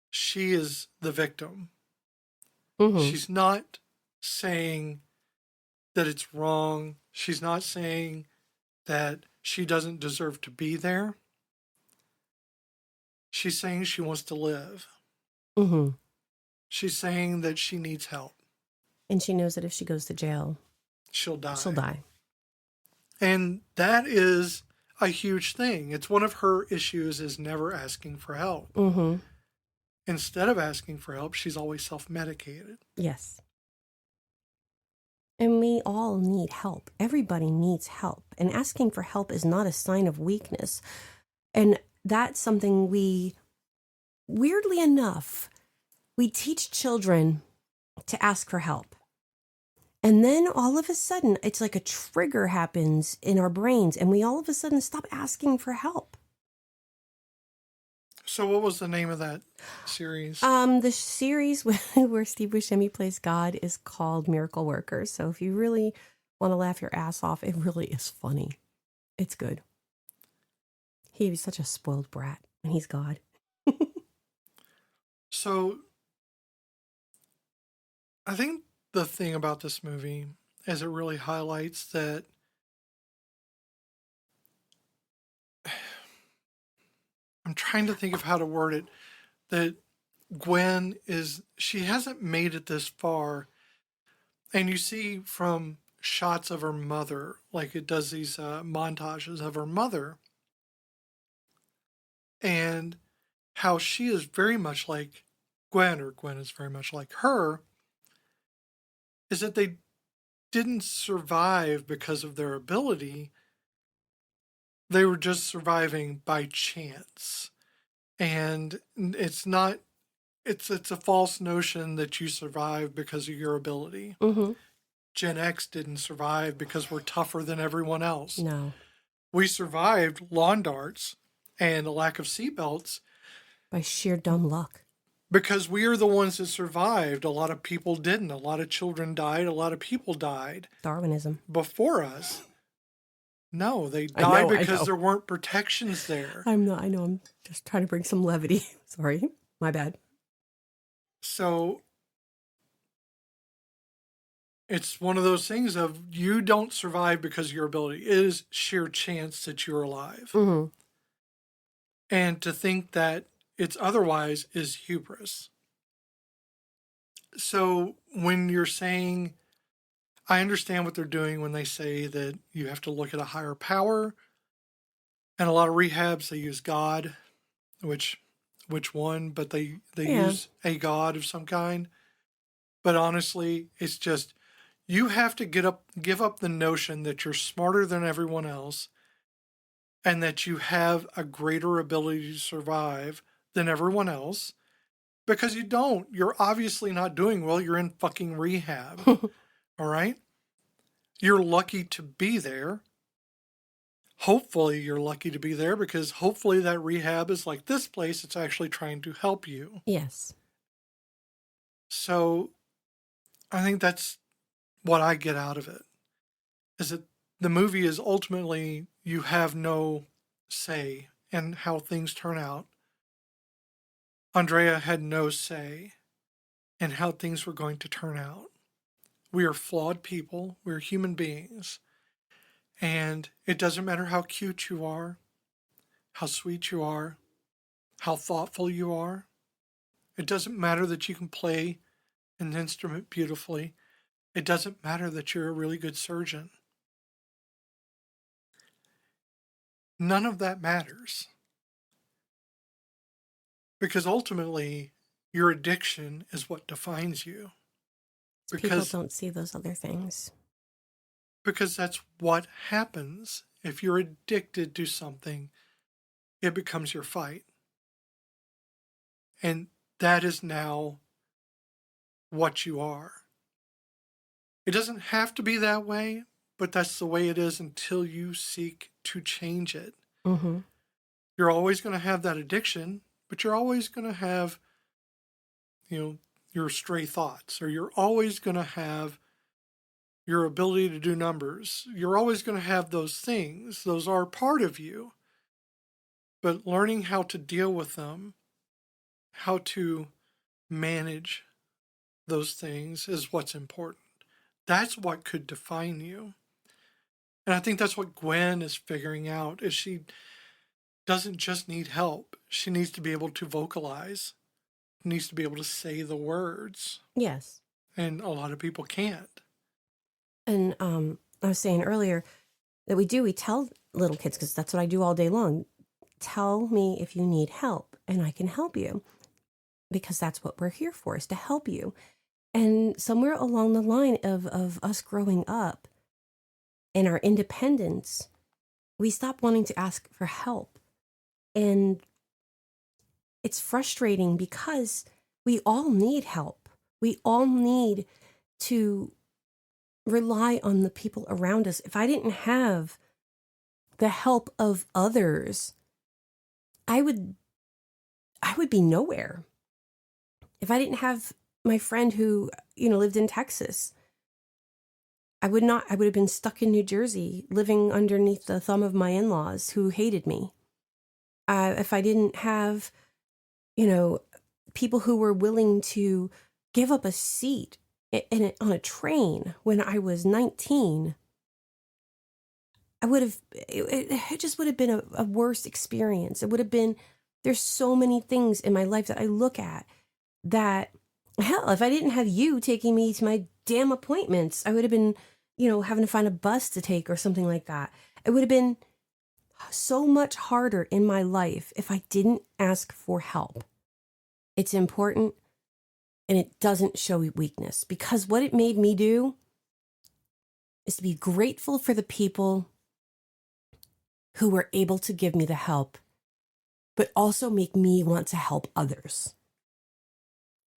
she is the victim. Mm-hmm. She's not saying that it's wrong. She's not saying that she doesn't deserve to be there. She's saying she wants to live. Mm-hmm. She's saying that she needs help. And she knows that if she goes to jail, She'll die. she'll die. And that is a huge thing. It's one of her issues is never asking for help. Mm-hmm. Instead of asking for help, she's always self-medicated. Yes. And we all need help. Everybody needs help. And asking for help is not a sign of weakness. And that's something weirdly enough, we teach children to ask for help. And then all of a sudden, it's like a trigger happens in our brains, and we all of a sudden stop asking for help. So what was the name of that series? The series where Steve Buscemi plays God is called Miracle Workers. So if you really want to laugh your ass off, it really is funny. It's good. He was such a spoiled brat, and he's God. So I think the thing about this movie is it really highlights that I'm trying to think of how to word it, that Gwen she hasn't made it this far. And you see from shots of her mother, like it does these montages of her mother, and how she is very much like Gwen, or Gwen is very much like her, is that they didn't survive because of their ability. They were just surviving by chance. And it's a false notion that you survive because of your ability. Mm-hmm. Gen X didn't survive because we're tougher than everyone else. No. We survived lawn darts and a lack of seatbelts By sheer dumb luck. because we are the ones that survived. A lot of people didn't. A lot of children died. A lot of people died. Darwinism. Before us. No, they I died know. because there weren't protections there. I know. I'm just trying to bring some levity. Sorry. My bad. So it's one of those things of you don't survive because of your ability. It is sheer chance that you're alive. Mm-hmm. And to think that it's otherwise is hubris. So when you're saying, I understand what they're doing when they say that you have to look at a higher power. And a lot of rehabs, they use God, which one, but they use a God of some kind. But honestly, it's just, you have to give up the notion that you're smarter than everyone else and that you have a greater ability to survive than everyone else, because you don't. You're obviously not doing well. You're in fucking rehab. All right? You're lucky to be there. Hopefully you're lucky to be there, because hopefully that rehab is like this place. It's actually trying to help you. Yes. So I think that's what I get out of it, is that the movie is ultimately you have no say in how things turn out. Andrea had no say and how things were going to turn out. We are flawed people. We're human beings. And it doesn't matter how cute you are, how sweet you are, how thoughtful you are. It doesn't matter that you can play an instrument beautifully. It doesn't matter that you're a really good surgeon. None of that matters. Because ultimately, your addiction is what defines you. People don't see those other things. Because that's what happens. If you're addicted to something, it becomes your fight. And that is now what you are. It doesn't have to be that way, but that's the way it is until you seek to change it. Mm-hmm. You're always going to have that addiction, but you're always going to have, your stray thoughts, or you're always going to have your ability to do numbers. You're always going to have those things. Those are part of you. But learning how to deal with them, how to manage those things is what's important. That's what could define you. And I think that's what Gwen is figuring out, is she doesn't just need help. She needs to be able to vocalize, needs to be able to say the words. Yes. And a lot of people can't. And I was saying earlier that we tell little kids, because that's what I do all day long. Tell me if you need help and I can help you, because that's what we're here for, is to help you. And somewhere along the line of us growing up and our independence, we stopped wanting to ask for help. And it's frustrating because we all need help. We all need to rely on the people around us. If I didn't have the help of others, I would be nowhere. If I didn't have my friend who, lived in Texas, I would have been stuck in New Jersey, living underneath the thumb of my in-laws who hated me. If I didn't have, people who were willing to give up a seat on a train when I was 19, it just would have been a worse experience. It would have been, there's so many things in my life that I look at that, hell, if I didn't have you taking me to my damn appointments, I would have been, having to find a bus to take or something like that. It would have been so much harder in my life if I didn't ask for help. It's important, and it doesn't show weakness, because what it made me do is to be grateful for the people who were able to give me the help, but also make me want to help others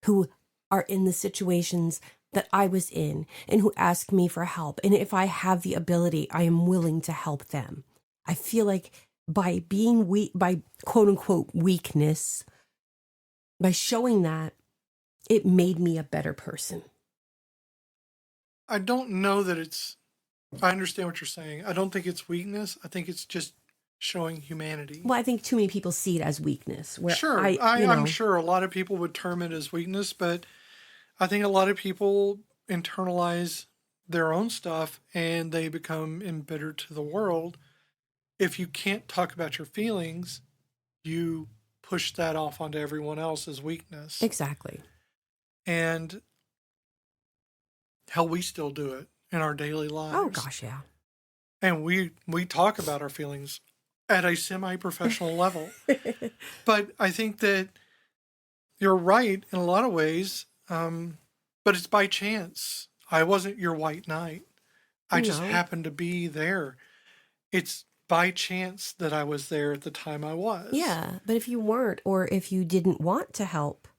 who are in the situations that I was in and who ask me for help. And if I have the ability, I am willing to help them. I feel like by being weak, by quote unquote weakness, by showing that, it made me a better person. I don't know that I understand what you're saying. I don't think it's weakness. I think it's just showing humanity. Well, I think too many people see it as weakness. Sure. I'm sure a lot of people would term it as weakness, but I think a lot of people internalize their own stuff and they become embittered to the world. If you can't talk about your feelings, you push that off onto everyone else as weakness. Exactly. And hell, we still do it in our daily lives. Oh, gosh, yeah. And we talk about our feelings at a semi-professional level. But I think that you're right in a lot of ways, but it's by chance. I wasn't your white knight. I just happened to be there. It's by chance that I was there at the time I was. Yeah, but if you weren't, or if you didn't want to help,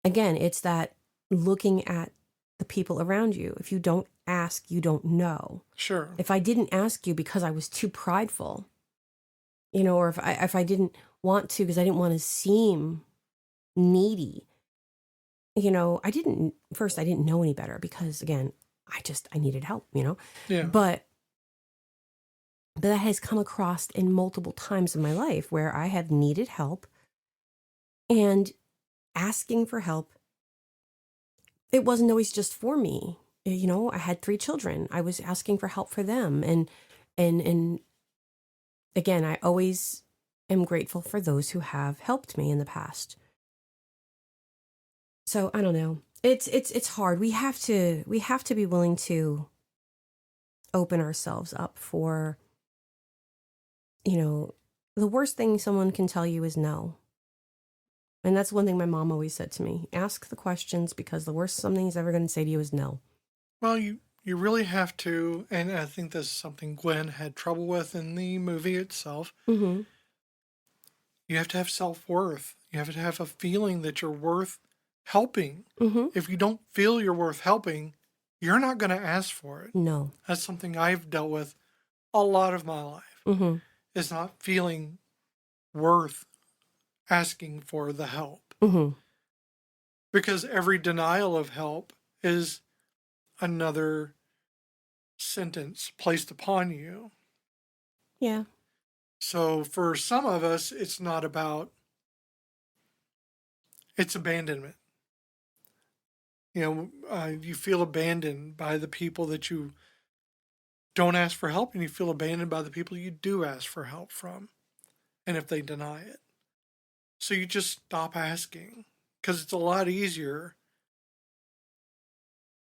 again, it's that looking at the people around you. If you don't ask, you don't know. Sure. If I didn't ask you because I was too prideful, or if I didn't want to because I didn't want to seem needy, I didn't know any better, because again, I needed help, Yeah. But that has come across in multiple times in my life where I have needed help, and asking for help it wasn't always just for me. You know, I had 3 children. I was asking for help for them. And again, I always am grateful for those who have helped me in the past. So I don't know. It's hard. We have to be willing to open ourselves up for, you know, the worst thing someone can tell you is no. And that's one thing my mom always said to me. Ask the questions, because the worst something's ever going to say to you is no. Well, you really have to, and I think this is something Gwen had trouble with in the movie itself. Mm-hmm. You have to have self-worth. You have to have a feeling that you're worth helping. Mm-hmm. If you don't feel you're worth helping, you're not going to ask for it. No. That's something I've dealt with a lot of my life, Mm-hmm. is not feeling worth asking for the help. Mm-hmm. Because every denial of help is another sentence placed upon you. Yeah. So for some of us, it's not about, it's abandonment. You know, you feel abandoned by the people that you don't ask for help, and you feel abandoned by the people you do ask for help from, and if they deny it. So you just stop asking, because it's a lot easier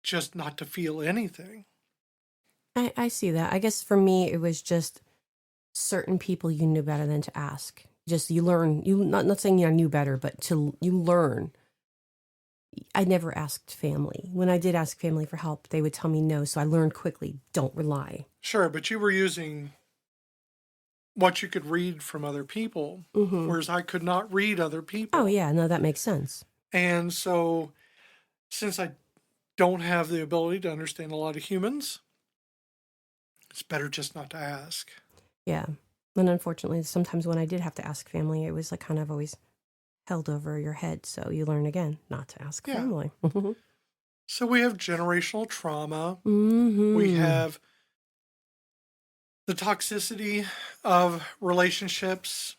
just not to feel anything. I see that. I guess for me, it was just certain people you knew better than to ask. Just you learn. You not saying I knew better, but you learn. I never asked family. When I did ask family for help, they would tell me no. So I learned quickly, don't rely. Sure, but you were using what you could read from other people, Mm-hmm. whereas I could not read other people. Oh, yeah. No, that makes sense. And so, since I don't have the ability to understand a lot of humans, it's better just not to ask. Yeah. And unfortunately, sometimes when I did have to ask family, it was like kind of always held over your head. So you learn again not to ask family. So we have generational trauma. Mm-hmm. We have the toxicity of relationships,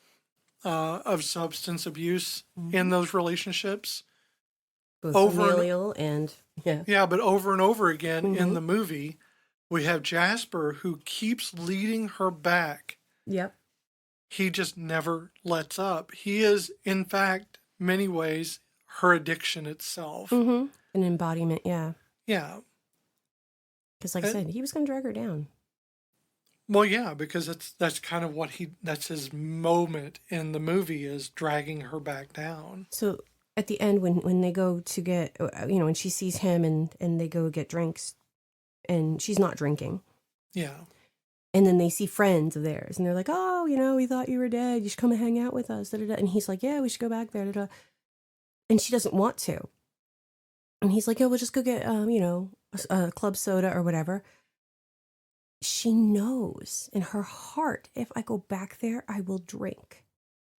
of substance abuse in those relationships. Both familial and yeah. Yeah, but over and over again in the movie, we have Jasper who keeps leading her back. Yep. He just never lets up. He is, in fact, many ways, her addiction itself. Mm-hmm. An embodiment, yeah. Yeah. Because like I said, he was going to drag her down. Well, yeah, because that's kind of that's his moment in the movie, is dragging her back down. So at the end, when they go to get, when she sees him and they go get drinks, and she's not drinking. Yeah. And then they see friends of theirs, and they're like, oh, we thought you were dead. You should come and hang out with us. Da, da, da. And he's like, yeah, we should go back there. Da, da. And she doesn't want to. And he's like, yeah, we'll just go get, a club soda or whatever. She knows in her heart, if I go back there, I will drink.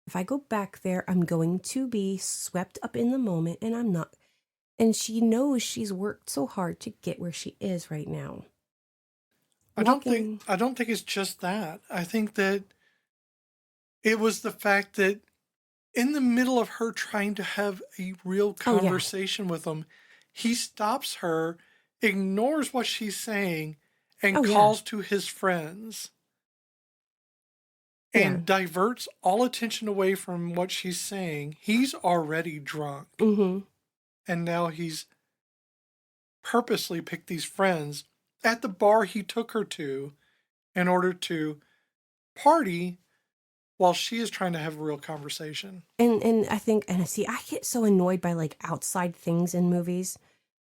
If I go back there, I'm going to be swept up in the moment, and I'm not. And she knows she's worked so hard to get where she is right now. I don't think it's just that. I think that it was the fact that in the middle of her trying to have a real conversation with him, he stops her, ignores what she's saying, and calls to his friends and diverts all attention away from what she's saying. He's already drunk. Mm-hmm. And now he's purposely picked these friends at the bar he took her to in order to party while she is trying to have a real conversation. And I think, and see, I get so annoyed by like outside things in movies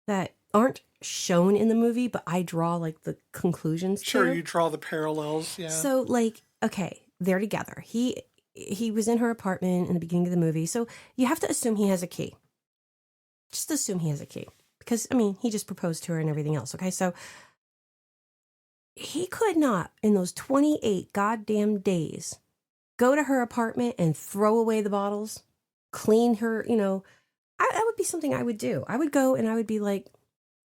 that aren't shown in the movie, but I draw like the conclusions. Sure, you draw the parallels. Yeah. So like, okay, they're together. He was in her apartment in the beginning of the movie, so you have to assume he has a key. Just assume he has a key, because he just proposed to her and everything else. Okay, so he could not, in those 28 goddamn days, go to her apartment and throw away the bottles, clean her, that would be something I would do. I would go and I would be like,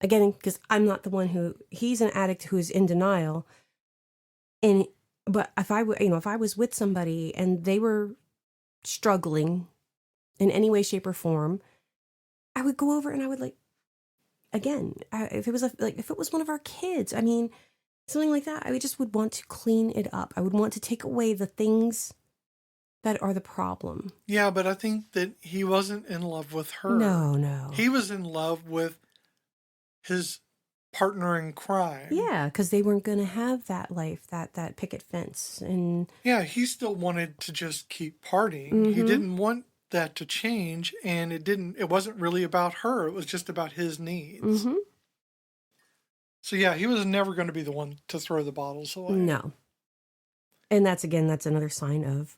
again, because I'm not the one he's an addict who's in denial. But if I was with somebody and they were struggling in any way, shape, or form, I would go over and I would like again, if it was if it was one of our kids, I mean, something like that, I would want to clean it up. I would want to take away the things that are the problem. Yeah, but I think that he wasn't in love with her. No. He was in love with his partner in crime. Yeah, because they weren't going to have that life, that picket fence. And yeah, he still wanted to just keep partying. Mm-hmm. He didn't want that to change, and it wasn't really about her. It was just about his needs. Mm-hmm. So yeah, he was never going to be the one to throw the bottles away. No. And that's another sign of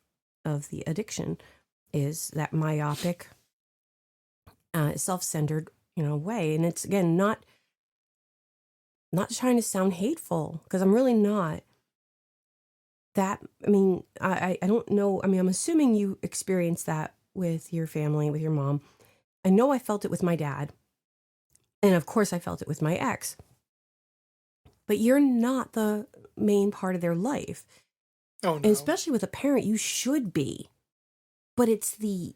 the addiction, is that myopic, self-centered, way. And it's, again, not trying to sound hateful, because I'm really not. I don't know. I mean, I'm assuming you experienced that with your family, with your mom. I know I felt it with my dad. And of course I felt it with my ex. But you're not the main part of their life. Oh, no. And especially with a parent, you should be. But it's the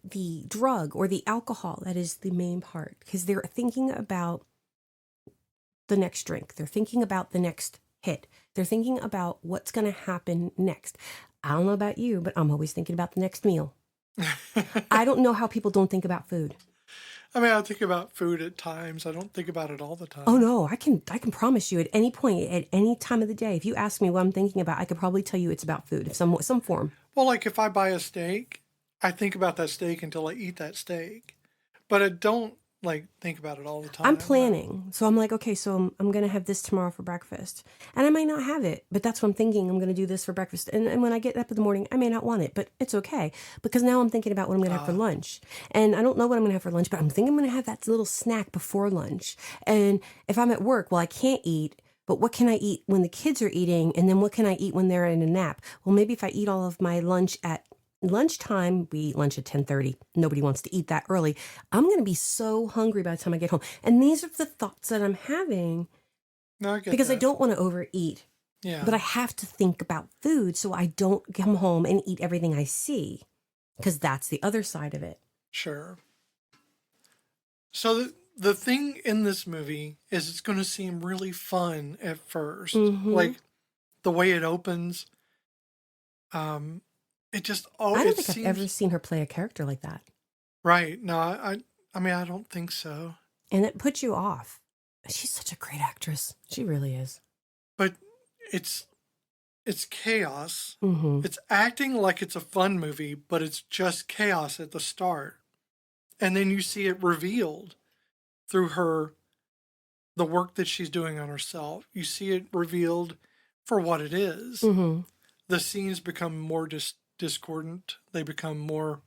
drug or the alcohol that is the main part, because they're thinking about the next drink. They're thinking about the next hit. They're thinking about what's going to happen next. I don't know about you, but I'm always thinking about the next meal. I don't know how people don't think about food. I mean, I think about food at times. I don't think about it all the time. Oh no, I can promise you, at any point, at any time of the day, if you ask me what I'm thinking about, I could probably tell you it's about food of some form. Well, like if I buy a steak, I think about that steak until I eat that steak. But I don't think about it all the time. I'm planning. So I'm like, okay, so I'm going to have this tomorrow for breakfast. And I might not have it, but that's what I'm thinking. I'm going to do this for breakfast. And when I get up in the morning, I may not want it, but it's okay. Because now I'm thinking about what I'm going to have for lunch. And I don't know what I'm going to have for lunch, but I'm thinking I'm going to have that little snack before lunch. And if I'm at work, well, I can't eat. But what can I eat when the kids are eating? And then what can I eat when they're in a nap? Well, maybe if I eat all of my lunch at lunchtime, we eat lunch at 10:30. Nobody wants to eat that early. I'm going to be so hungry by the time I get home. And these are the thoughts that I'm having. No, I get because that. I don't want to overeat. Yeah. But I have to think about food so I don't come home and eat everything I see, because that's the other side of it. Sure. So the thing in this movie is it's going to seem really fun at first. Mm-hmm. Like the way it opens. It just I don't think I've ever seen her play a character like that. Right. No, I mean, I don't think so. And it puts you off. She's such a great actress. She really is. But it's chaos. Mm-hmm. It's acting like it's a fun movie, but it's just chaos at the start. And then you see it revealed through the work that she's doing on herself. You see it revealed for what it is. Mm-hmm. The scenes become more discordant. They become more,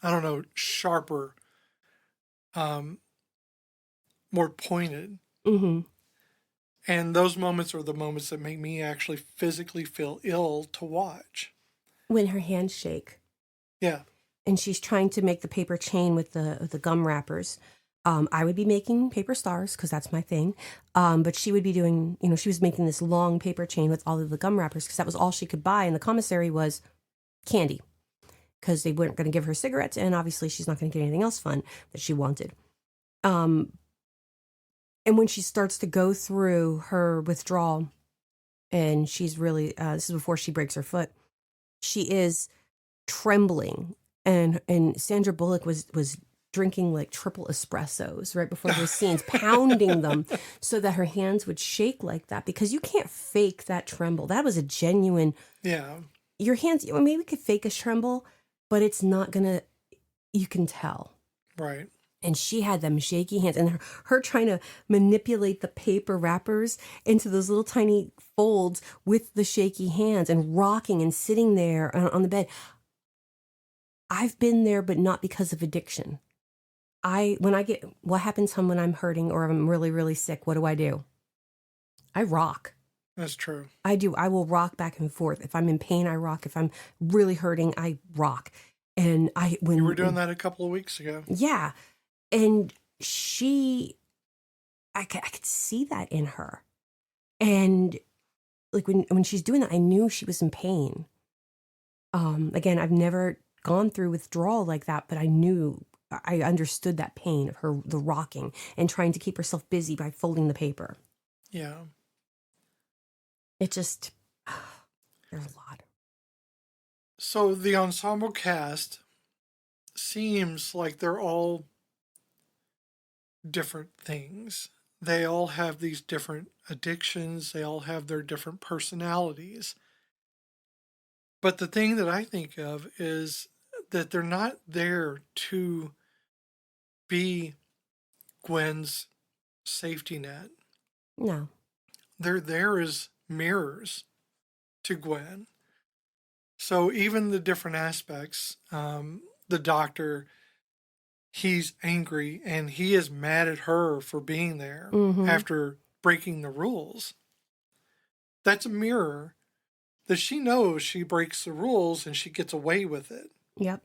I don't know, sharper, more pointed. Mm-hmm. And those moments are the moments that make me actually physically feel ill to watch. When her hands shake. Yeah. And she's trying to make the paper chain with the gum wrappers. I would be making paper stars because that's my thing. But she would be doing, she was making this long paper chain with all of the gum wrappers because that was all she could buy. And the commissary was candy because they weren't going to give her cigarettes. And obviously she's not going to get anything else fun that she wanted. And when she starts to go through her withdrawal, and she's really, this is before she breaks her foot, she is trembling. And Sandra Bullock was drinking like triple espressos right before those scenes, pounding them so that her hands would shake like that, because you can't fake that tremble. That was a genuine. Yeah. Your hands, maybe we could fake a tremble, but it's not gonna, you can tell. Right. And she had them shaky hands, and her trying to manipulate the paper wrappers into those little tiny folds with the shaky hands and rocking and sitting there on the bed. I've been there, but not because of addiction. What happens when I'm hurting or I'm really, really sick? What do? I rock. That's true. I do. I will rock back and forth. If I'm in pain, I rock. If I'm really hurting, I rock. And you were doing that a couple of weeks ago. Yeah. And I could see that in her. And like when she's doing that, I knew she was in pain. Again, I've never gone through withdrawal like that, but I knew I understood that pain of her, the rocking and trying to keep herself busy by folding the paper. Yeah. It just, there's a lot. So the ensemble cast seems like they're all different things. They all have these different addictions. They all have their different personalities. But the thing that I think of is that they're not there to be Gwen's safety net. No. They're there as mirrors to Gwen. So even the different aspects, the doctor, he's angry and he is mad at her for being there after breaking the rules. That's a mirror that she knows she breaks the rules and she gets away with it. Yep.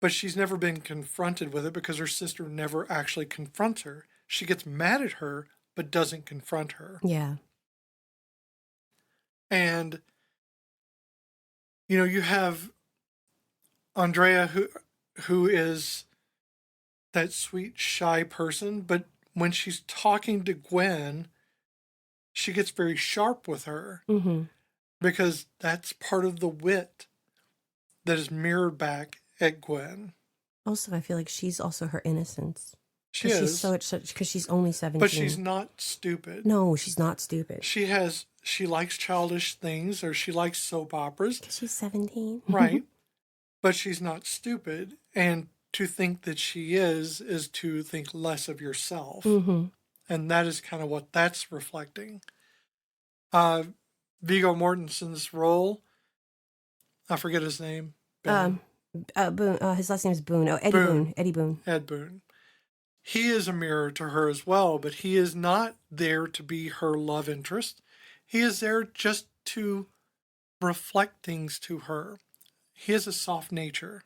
But she's never been confronted with it because her sister never actually confronts her. She gets mad at her, but doesn't confront her. Yeah. And, you know, you have Andrea who is that sweet, shy person, but when she's talking to Gwen, she gets very sharp with her because that's part of the wit that is mirrored back at Gwen. Also, I feel like she's also her innocence. She is. Because she's only 17. But she's not stupid. No, she's not stupid. She likes childish things, or she likes soap operas. Because she's 17. Right. But she's not stupid. And to think that she is to think less of yourself. And that is kind of what that's reflecting. Viggo Mortensen's role, I forget his name. Boone. His last name is Boone. Oh, Eddie Boone. Eddie Boone. Ed Boone. He is a mirror to her as well, but he is not there to be her love interest. He is there just to reflect things to her. He has a soft nature.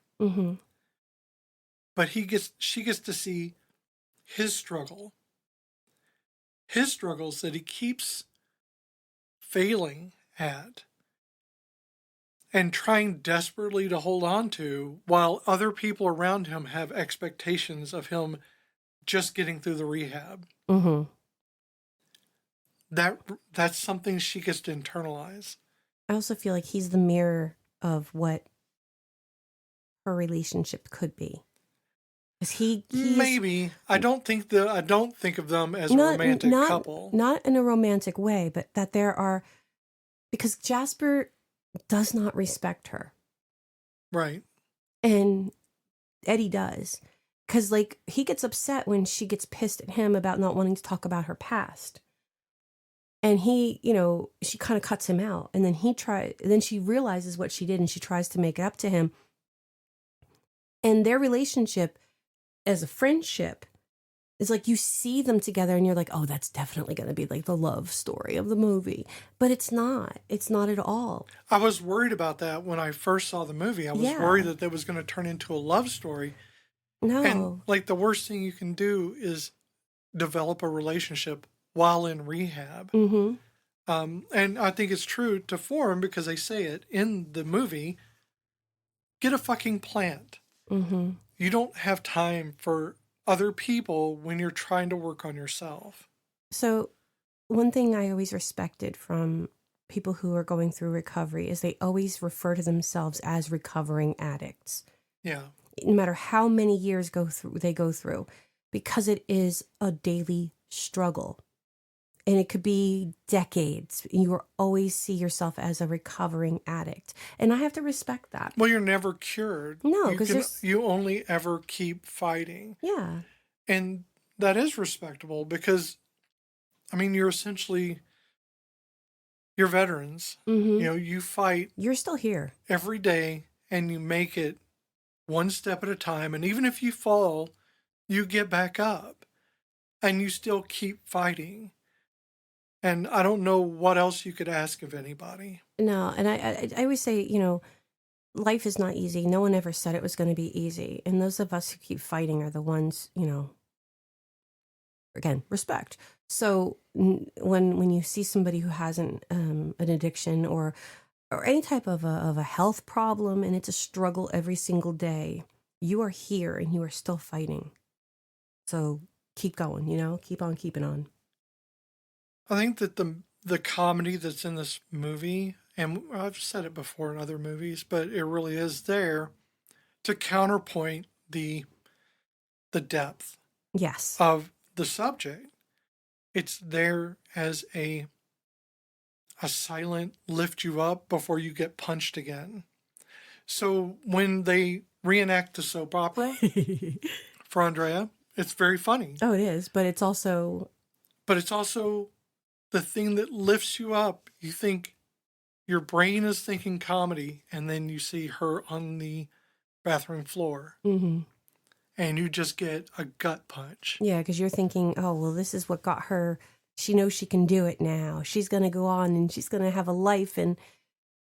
But she gets to see his struggle. His struggles that he keeps failing at and trying desperately to hold on to, while other people around him have expectations of him just getting through the rehab. That's something she gets to internalize. I also feel like he's the mirror of what her relationship could be. Because maybe I don't think of them as a romantic couple. Not in a romantic way, but that there are, because Jasper does not respect her. Right. And Eddie does. Because, like, he gets upset when she gets pissed at him about not wanting to talk about her past. And he, you know, she kind of cuts him out. And then she realizes what she did and she tries to make it up to him. And their relationship as a friendship is like, you see them together and you're like, oh, that's definitely going to be like the love story of the movie. But it's not. It's not at all. I was worried about that when I first saw the movie. I was worried that it was going to turn into a love story. No. And like the worst thing you can do is develop a relationship while in rehab. And I think it's true to form because they say it in the movie. Get a fucking plant. You don't have time for other people when you're trying to work on yourself. So one thing I always respected from people who are going through recovery is they always refer to themselves as recovering addicts. Yeah. No matter how many years they go through, because it is a daily struggle. And it could be decades. You will always see yourself as a recovering addict. And I have to respect that. Well, you're never cured. No, because you only ever keep fighting. Yeah. And that is respectable because, I mean, you're veterans. You know, you fight. You're still here. Every day and you make it one step at a time. And even if you fall, you get back up and you still keep fighting. And I don't know what else you could ask of anybody. No, and I always say, you know, life is not easy. No one ever said it was going to be easy. And those of us who keep fighting are the ones, you know, again, respect. So when you see somebody who has an addiction or any type of a health problem and it's a struggle every single day, you are here and you are still fighting. So keep going, keep on keeping on. I think that the comedy that's in this movie, and I've said it before in other movies, but it really is there to counterpoint the depth Yes. of the subject. It's there as a silent lift you up before you get punched again. So when they reenact the soap opera for Andrea, it's very funny. Oh, it is, but it's also the thing that lifts you up. You think your brain is thinking comedy, and then you see her on the bathroom floor, mm-hmm. and you just get a gut punch. Yeah, because you're thinking, oh, well, this is what got her. She knows she can do it now. She's going to go on and she's going to have a life, and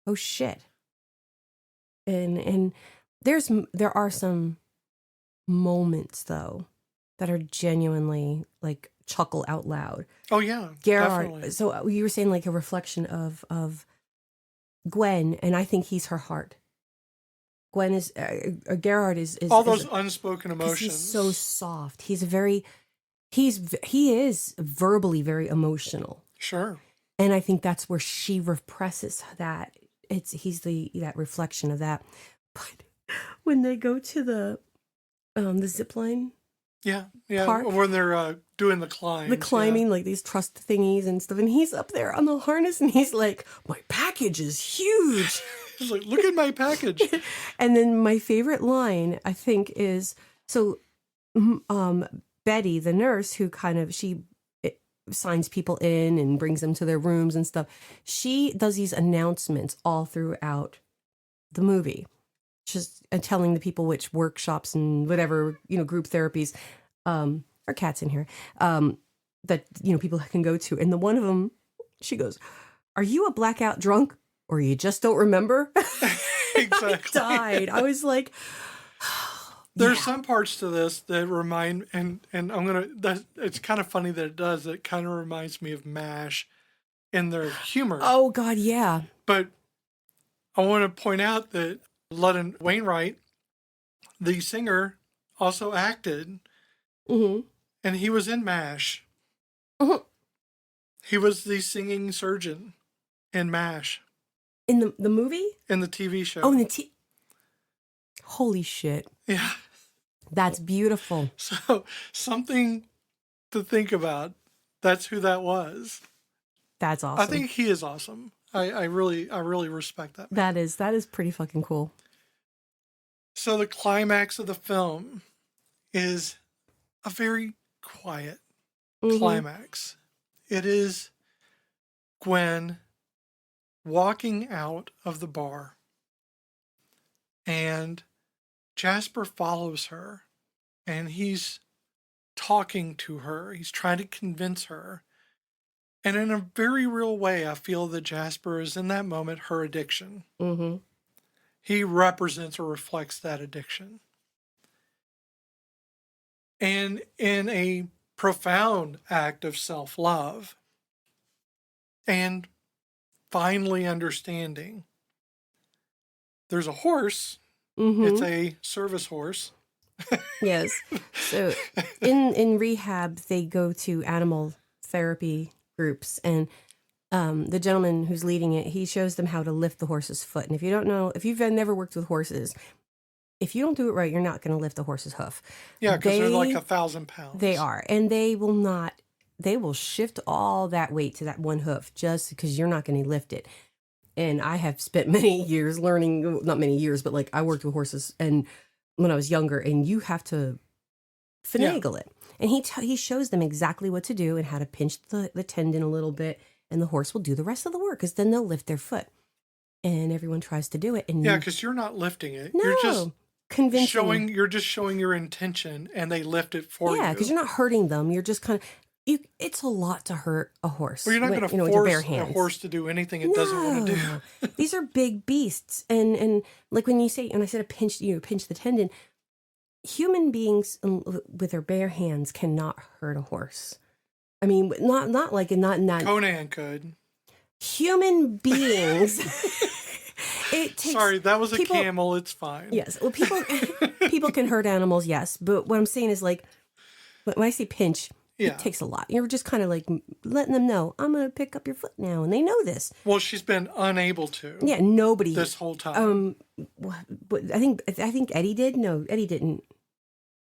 oh, shit. And there are some moments, though, that are genuinely, like, chuckle out loud. Oh, yeah, Gerard, definitely. so you were saying, like, a reflection of Gwen, and I think he's her heart. Gwen is Gerard is all those unspoken emotions. He's so soft. He is verbally very emotional. Sure. And I think that's where she represses that. He's that reflection of that. But when they go to the zip line, park, when they're doing the climbing, like these trust thingies and stuff, and he's up there on the harness, and he's like, "My package is huge." He's like, "Look at my package." And then my favorite line, I think, is Betty, the nurse, who she signs people in and brings them to their rooms and stuff. She does these announcements all throughout the movie, just telling the people which workshops and whatever, group therapies, or cats in here, that, people can go to. And the one of them, she goes, "Are you a blackout drunk or you just don't remember?" Exactly. I died. I was like, there's some parts to this that remind, and it's kind of funny that it does. It kind of reminds me of MASH in their humor. Oh, God, yeah. But I want to point out that Ludden Wainwright, the singer, also acted, mm-hmm. and he was in MASH. Mm-hmm. He was the singing surgeon in MASH. In the movie? In the TV show. Oh, in the Holy shit. Yeah. That's beautiful. So, something to think about. That's who that was. That's awesome. I think he is awesome. I really respect that man. That is pretty fucking cool. So the climax of the film is a very quiet climax. It is Gwen walking out of the bar, and Jasper follows her, and he's talking to her. He's trying to convince her. And in a very real way, I feel that Jasper is in that moment her addiction. Mm-hmm. He represents or reflects that addiction. And in a profound act of self-love and finally understanding, there's a horse. Mm-hmm. It's a service horse. Yes. So in rehab, they go to animal therapy groups, and the gentleman who's leading it, he shows them how to lift the horse's foot. And if you don't know, if you've never worked with horses, if you don't do it right, you're not going to lift a horse's hoof. Yeah, because they're like 1,000 pounds. They are. And they will shift all that weight to that one hoof just because you're not going to lift it. And I have spent many years learning, not many years, but like I worked with horses and when I was younger, and you have to finagle it. And he shows them exactly what to do and how to pinch the tendon a little bit, and the horse will do the rest of the work because then they'll lift their foot. And everyone tries to do it. And because you're not lifting it. No, you're just convincing. You're just showing your intention, and they lift it for you. Yeah, because you're not hurting them. You're just kind of. It's a lot to hurt a horse. Well, you're not going to force a horse to do anything it doesn't want to do. These are big beasts, and like when I said pinch the tendon. Human beings with their bare hands cannot hurt a horse. I mean, not in that. Conan could. Human beings It takes. Sorry, that was a people, camel. It's fine. Yes. Well, people can hurt animals, yes. But what I'm saying is like, when I say pinch, Yeah. it takes a lot. You're just kind of like letting them know, I'm going to pick up your foot now. And they know this. Well, she's been unable to. Yeah, nobody. This whole time. But I think Eddie did. No, Eddie didn't.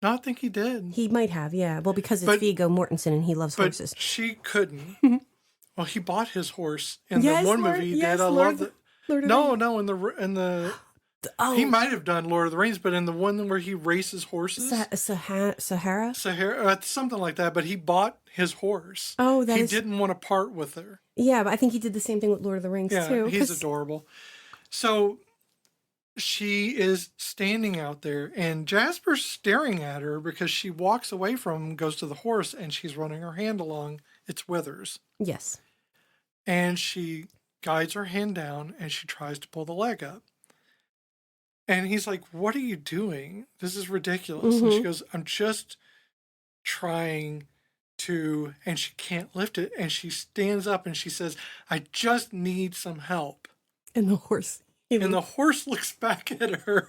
No, I think he did. He might have, yeah. Well, because it's Viggo Mortensen and he loves horses. But she couldn't. Well, he bought his horse in Yes, the one Lord, movie he yes, did. I Lord, love it. Lord of No, Rings. no, in the he might have done Lord of the Rings, but in the one where he races horses, Sahara, something like that. But he bought his horse. Oh, he didn't want to part with her. Yeah, but I think he did the same thing with Lord of the Rings too. Yeah, he's adorable. So she is standing out there, and Jasper's staring at her because she walks away from him, goes to the horse, and she's running her hand along its withers. Yes. And she guides her hand down, and she tries to pull the leg up. And he's like, "What are you doing? This is ridiculous." Mm-hmm. And she goes, "I'm just trying to," and she can't lift it. And she stands up and she says, "I just need some help." And the horse. And the horse looks back at her.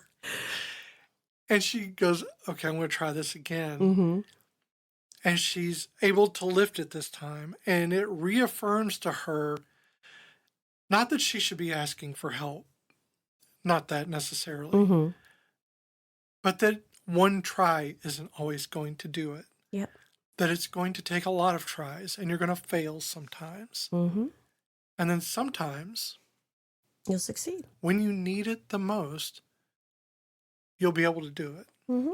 And she goes, "Okay, I'm going to try this again." Mm-hmm. And she's able to lift it this time. And it reaffirms to her, not that she should be asking for help. Not that necessarily. Mm-hmm. But that one try isn't always going to do it. Yep. That it's going to take a lot of tries, and you're going to fail sometimes. Mm-hmm. And then sometimes, you'll succeed. When you need it the most, you'll be able to do it. Mm-hmm.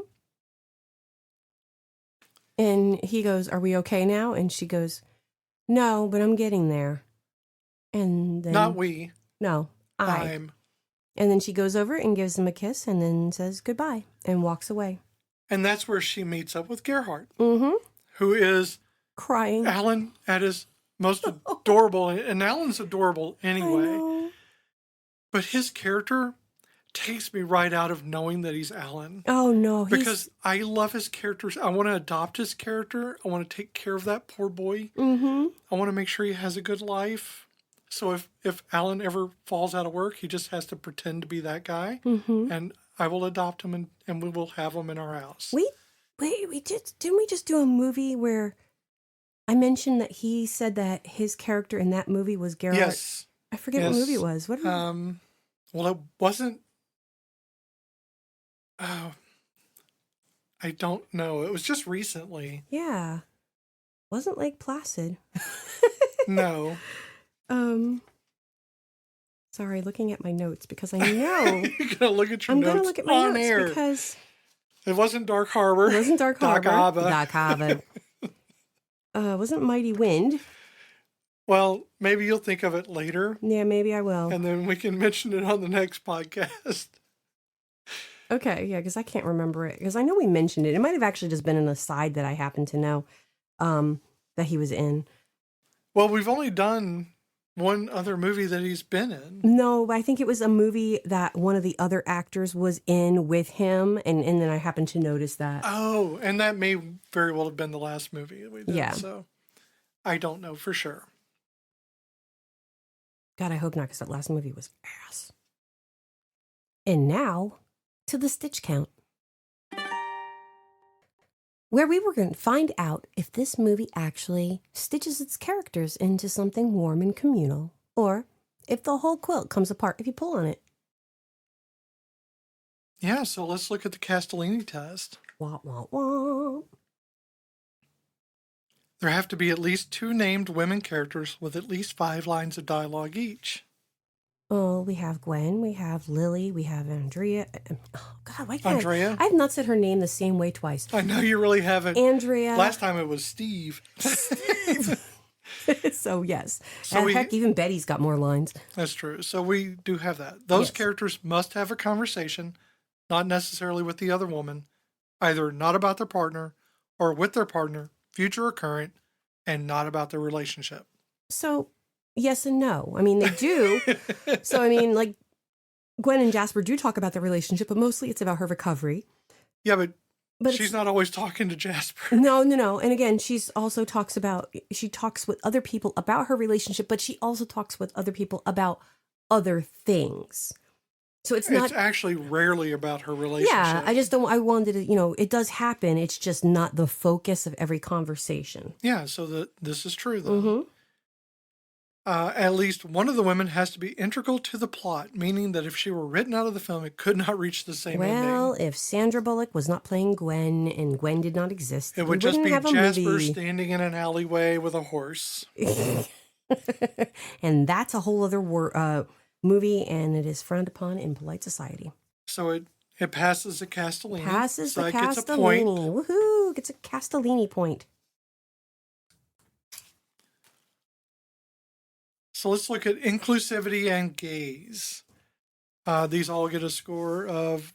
And he goes, "Are we okay now?" And she goes, "No, but I'm getting there." And then, not we. No, I'm. And then she goes over and gives him a kiss and then says goodbye and walks away. And that's where she meets up with Gerhardt, mm-hmm. who is crying. Alan at his most adorable. And Alan's adorable anyway. But his character takes me right out of knowing that he's Alan. Oh, no. Because I love his characters. I want to adopt his character. I want to take care of that poor boy. Mm-hmm. I want to make sure he has a good life. So if Alan ever falls out of work, he just has to pretend to be that guy. Mm-hmm. And I will adopt him and we will have him in our house. Didn't we just do a movie where I mentioned that he said that his character in that movie was Gerhardt? Yes. I forget what movie it was. What? Well, it wasn't. I don't know. It was just recently. Yeah. Wasn't Lake Placid. No. Sorry, looking at my notes because I know. You're going to look at your notes. I'm going to look at my notes air. because it wasn't Dark Harbor. It wasn't Dark Harbor. Doc Harbor. Wasn't Mighty Wind. Well, maybe you'll think of it later. Yeah, maybe I will. And then we can mention it on the next podcast. Okay, yeah, because I can't remember it. Because I know we mentioned it. It might have actually just been an aside that I happen to know that he was in. Well, we've only done one other movie that he's been in. No, I think it was a movie that one of the other actors was in with him, and then I happened to notice that. Oh, and that may very well have been the last movie that we did. Yeah. So I don't know for sure. God, I hope not, because that last movie was ass. And now to the Stitch Count, where we were going to find out if this movie actually stitches its characters into something warm and communal, or if the whole quilt comes apart if you pull on it. Yeah, so let's look at the Castellini test. Wah, wah, wah. There have to be at least 2 named women characters with at least 5 lines of dialogue each. Oh, we have Gwen, we have Lily, we have Andrea. Oh, God, why can't Andrea? I have not said her name the same way twice. I know you really haven't. Andrea. Last time it was Steve. So, yes. So heck, even Betty's got more lines. That's true. So we do have that. Those Yes. characters must have a conversation, not necessarily with the other woman, either not about their partner or with their partner, future or current, and not about their relationship. So, yes and no. I mean, they do. So, I mean, like, Gwen and Jasper do talk about their relationship, but mostly it's about her recovery. Yeah, but But she's not always talking to Jasper. No. And again, she talks with other people about her relationship, but she also talks with other people about other things. So it's not. It's actually rarely about her relationship. Yeah, I just don't. I wanted to. It does happen. It's just not the focus of every conversation. Yeah. So this is true though. Mm-hmm. At least one of the women has to be integral to the plot, meaning that if she were written out of the film, it could not reach the same Well, ending. if Sandra Bullock was not playing Gwen and Gwen did not exist, It would just be have a Jasper movie. standing in an alleyway with a horse. And that's a whole other movie, and it is frowned upon in polite society. So it passes the Castellini. Passes so the it gets a point. Castellini. Woohoo! Gets a Castellini point. So let's look at inclusivity and gaze. These all get a score of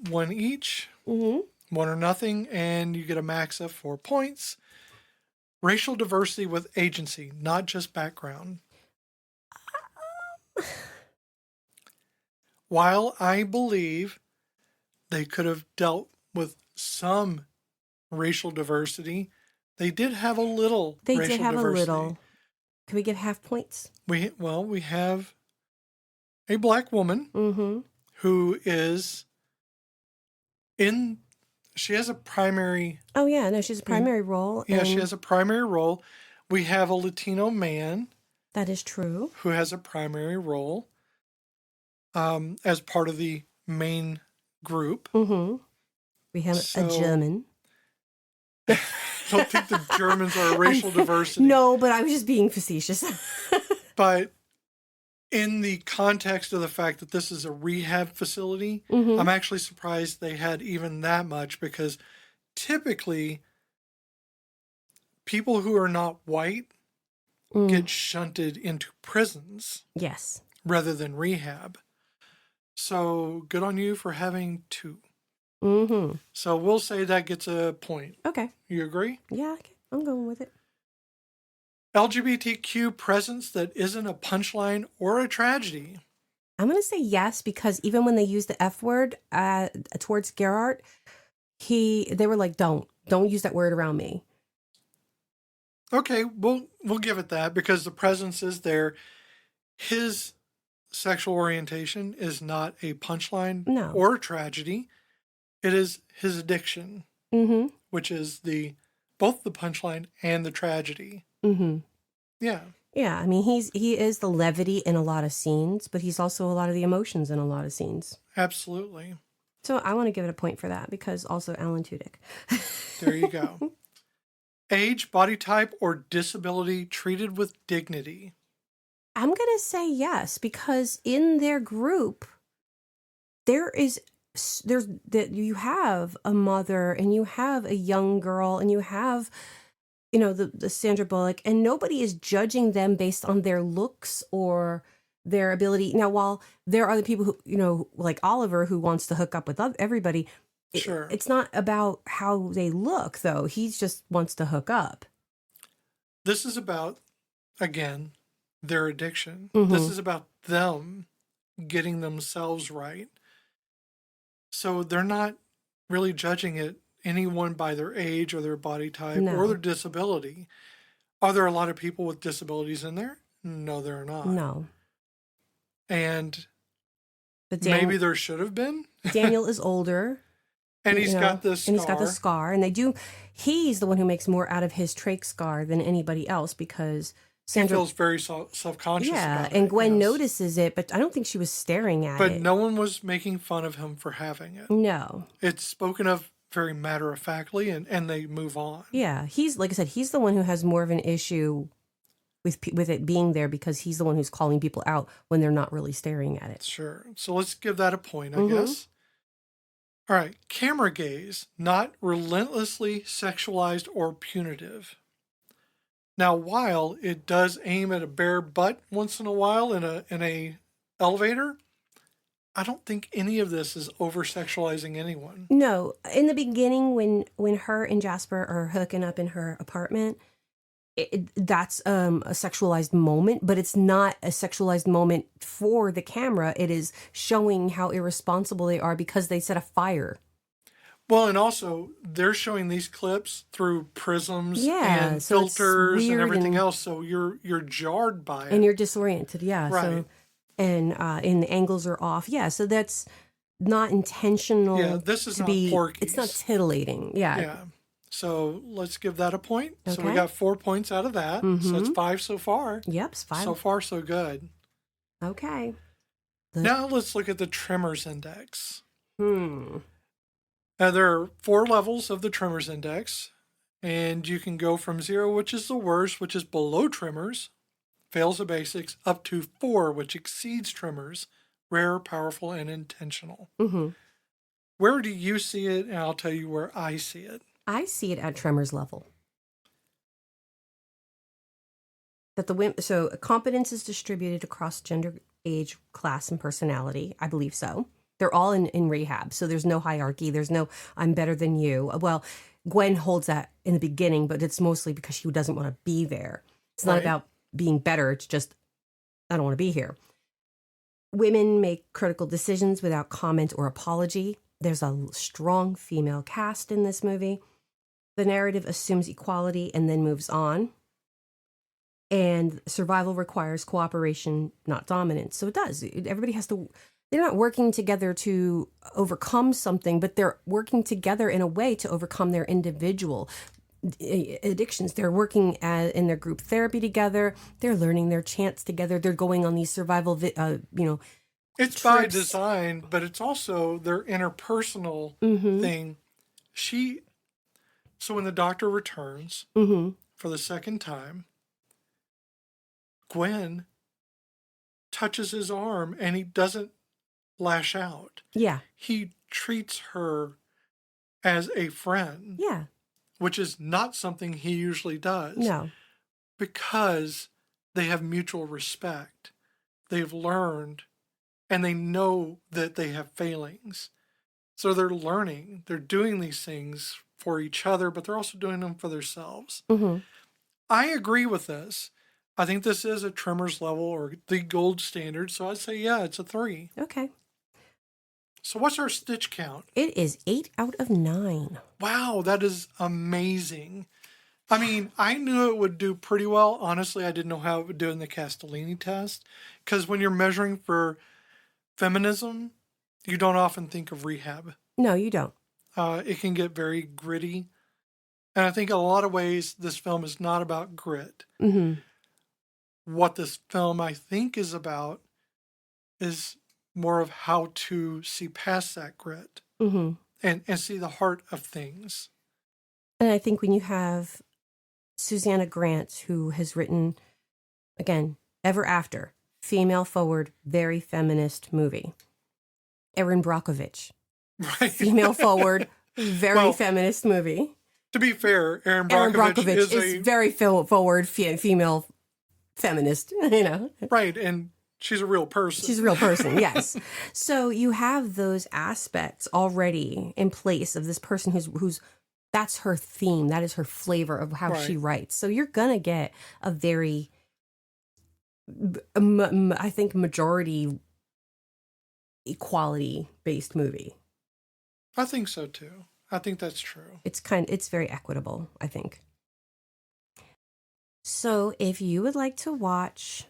1 each, 1 or nothing, and you get a max of 4 points. Racial diversity with agency, not just background. While I believe they could have dealt with some racial diversity, they did have a little They racial did have diversity. a little. Can we get half points? We have a black woman who is she has a primary. Oh yeah, no, she's a primary role. Yeah, she has a primary role. We have a Latino man. That is true. Who has a primary role as part of the main group. We have a German. I don't think the Germans are a racial diversity. No, but I was just being facetious. But in the context of the fact that this is a rehab facility, I'm actually surprised they had even that much, because typically people who are not white get shunted into prisons. Yes. Rather than rehab. So good on you for having 2. So we'll say that gets a point. Okay. You agree? Yeah, okay. I'm going with it. LGBTQ presence that isn't a punchline or a tragedy. I'm going to say yes, because even when they use the F word towards Gerhardt, they were like, don't use that word around me. Okay, we'll give it that, because the presence is there. His sexual orientation is not a punchline or a tragedy. It is his addiction, which is both the punchline and the tragedy. Yeah. Yeah, I mean, he is the levity in a lot of scenes, but he's also a lot of the emotions in a lot of scenes. Absolutely. So I want to give it a point for that, because also Alan Tudyk. There you go. Age, body type, or disability treated with dignity. I'm going to say yes, because in their group, you have a mother and you have a young girl and you have, the Sandra Bullock, and nobody is judging them based on their looks or their ability. Now, while there are the people who, like Oliver, who wants to hook up with everybody, sure, it's not about how they look, though. He just wants to hook up. This is about, again, their addiction. This is about them getting themselves right. So they're not really judging anyone by their age or their body type or their disability. Are there a lot of people with disabilities in there? No, there are not. No. And maybe there should have been. Daniel is older. And he's got this scar. And he's got the scar. And he's the one who makes more out of his trach scar than anybody else, because Sandra he feels very self-conscious about it. And Gwen notices it, but I don't think she was staring at it. But no one was making fun of him for having it. No. It's spoken of very matter-of-factly, and they move on. Yeah. He's, like I said, he's the one who has more of an issue with it being there, because he's the one who's calling people out when they're not really staring at it. Sure. So let's give that a point, I guess. All right. Camera gaze, not relentlessly sexualized or punitive. Now, while it does aim at a bare butt once in a while in a elevator, I don't think any of this is over-sexualizing anyone. No. In the beginning, when her and Jasper are hooking up in her apartment, that's a sexualized moment, but it's not a sexualized moment for the camera. It is showing how irresponsible they are because they set a fire. Well, and also they're showing these clips through prisms and so filters and everything else, so you're jarred by it. And you're disoriented, yeah. Right. and the angles are off. Yeah, so that's not intentional. Yeah, this is to not be. Porky's. It's not titillating. Yeah. Yeah. So let's give that a point. So we Okay. got 4 points out of that. So it's 5 so far. Yep, it's 5. So far, so good. Okay. Now let's look at the Tremors Index. Hmm. Now there are 4 levels of the Tremors Index, and you can go from 0, which is the worst, which is below Tremors, fails the basics, up to 4, which exceeds Tremors, rare, powerful, and intentional. Mm-hmm. Where do you see it? And I'll tell you where I see it. I see it at Tremors level. That so competence is distributed across gender, age, class, and personality. I believe so. They're all in rehab, so there's no hierarchy. There's no I'm better than you. Well, Gwen holds that in the beginning, but it's mostly because she doesn't want to be there. It's not about being better. It's just I don't want to be here. Women make critical decisions without comment or apology. There's a strong female cast in this movie. The narrative assumes equality and then moves on. And survival requires cooperation, not dominance. So it does. Everybody has to, they're not working together to overcome something, but they're working together in a way to overcome their individual addictions. They're working in their group therapy together. They're learning their chants together. They're going on these survival, It's trips. by design, but it's also their interpersonal thing. So when the doctor returns for the second time, Gwen touches his arm and he doesn't lash out. Yeah. He treats her as a friend. Yeah. Which is not something he usually does. No. Because they have mutual respect. They've learned and they know that they have failings. So they're learning. They're doing these things for each other, but they're also doing them for themselves. Mm-hmm. I agree with this. I think this is a Tremors level or the gold standard. So I'd say, yeah, it's a 3. Okay. So what's our Stitch count? It is 8 out of 9. Wow, that is amazing. I mean, I knew it would do pretty well. Honestly, I didn't know how it would do in the Castellini test. Because when you're measuring for feminism, you don't often think of rehab. No, you don't. It can get very gritty. And I think in a lot of ways, this film is not about grit. Mm-hmm. What this film, I think, is about is more of how to see past that grit and see the heart of things. And I think when you have Susanna Grant, who has written, again, Ever After, female forward, very feminist movie. Erin Brockovich, right. Female forward, very feminist movie. To be fair, Erin Brockovich is very forward female feminist, Right, and she's a real person. She's a real person, yes. So you have those aspects already in place of this person who's that's her theme. That is her flavor of how she writes. So you're going to get a very, I think, majority equality-based movie. I think so, too. I think that's true. It's very equitable, I think. So if you would like to watch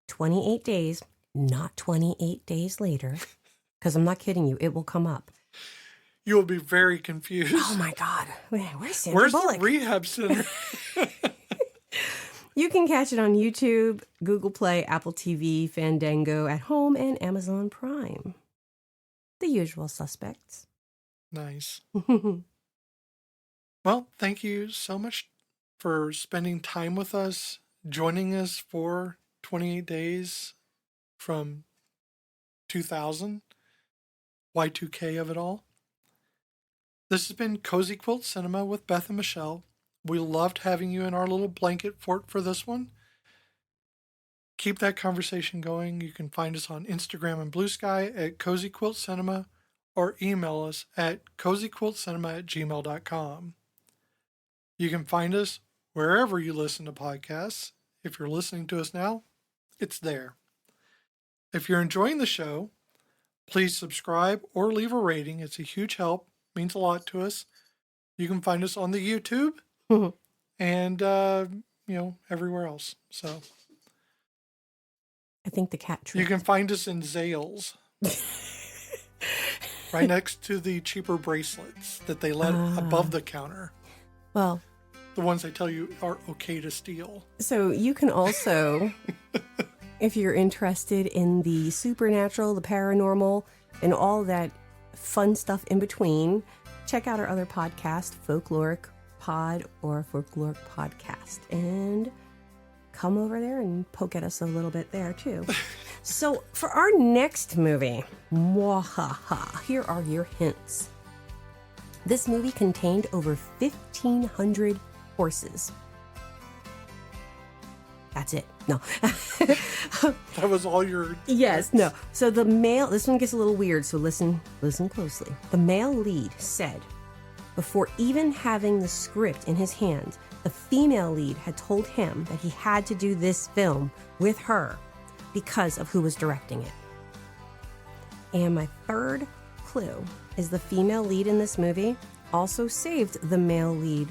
28 Days, not 28 Days Later, because I'm not kidding you, it will come up. You will be very confused. Oh my God. Where's Sandra Bullock? The rehab center? You can catch it on YouTube, Google Play, Apple TV, Fandango, at home, and Amazon Prime. The usual suspects. Nice. Well, thank you so much for spending time with us, joining us for 28 days from 2000, Y2K of it all. This has been Cozy Quilt Cinema with Beth and Michelle. We loved having you in our little blanket fort for this one. Keep that conversation going. You can find us on Instagram and Blue Sky at Cozy Quilt Cinema or email us at cozyquiltcinema@gmail.com. You can find us wherever you listen to podcasts. If you're listening to us now, it's there. If you're enjoying the show, please subscribe or leave a rating. It's a huge help. Means a lot to us. You can find us on the YouTube and, everywhere else. So I think the cat You tripped. can find us in Zales. Right next to the cheaper bracelets that they let above the counter. Well, The ones they tell you are okay to steal. so you can also, if you're interested in the supernatural, the paranormal, and all that fun stuff in between, check out our other podcast, Folkloric Pod or Folkloric Podcast, and come over there and poke at us a little bit there too. So for our next movie, mwahaha, here are your hints. This movie contained over 1,500 horses. That's it. No. That was all your... Yes, no. So the male, this one gets a little weird, so listen closely. The male lead said, before even having the script in his hand, the female lead had told him that he had to do this film with her because of who was directing it. And my third clue is the female lead in this movie also saved the male lead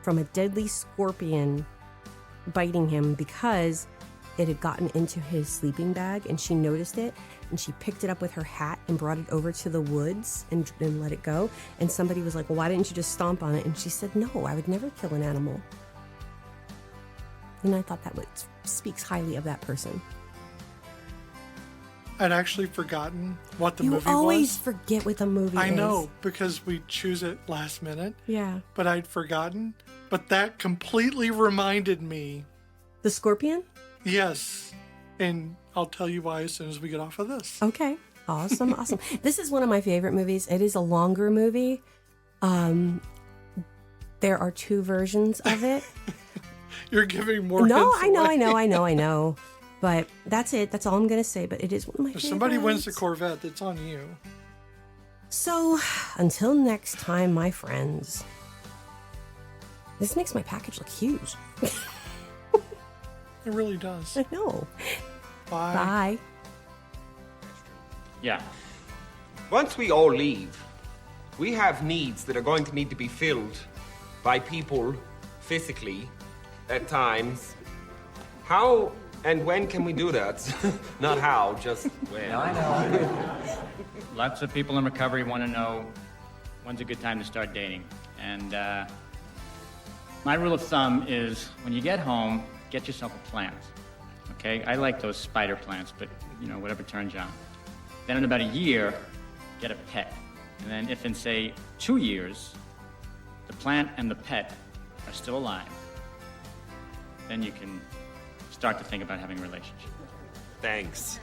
from a deadly scorpion biting him because it had gotten into his sleeping bag and she noticed it and she picked it up with her hat and brought it over to the woods and let it go. And somebody was like, well, why didn't you just stomp on it? And she said, no, I would never kill an animal. And I thought that speaks highly of that person. I'd actually forgotten what the movie was. You always forget what the movie is. I know, because we choose it last minute. Yeah. But I'd forgotten. But that completely reminded me. The scorpion? Yes. And I'll tell you why as soon as we get off of this. Okay. Awesome. Awesome. This is one of my favorite movies. It is a longer movie. There are two versions of it. You're giving more No, hints I away. know. But that's it. That's all I'm going to say. But it is one of my favorites. If somebody wins the Corvette, it's on you. So, until next time, my friends. This makes my package look huge. It really does. I know. Bye. Bye. Yeah. Once we all leave, we have needs that are going to need to be filled by people physically at times. How and when can we do that? Not how, just when. I know. Lots of people in recovery want to know when's a good time to start dating. And my rule of thumb is when you get home, get yourself a plant. Okay? I like those spider plants, but whatever turns you on. Then in about a year, get a pet. And then if in, say, 2 years, the plant and the pet are still alive, then you can start to think about having a relationship. Thanks.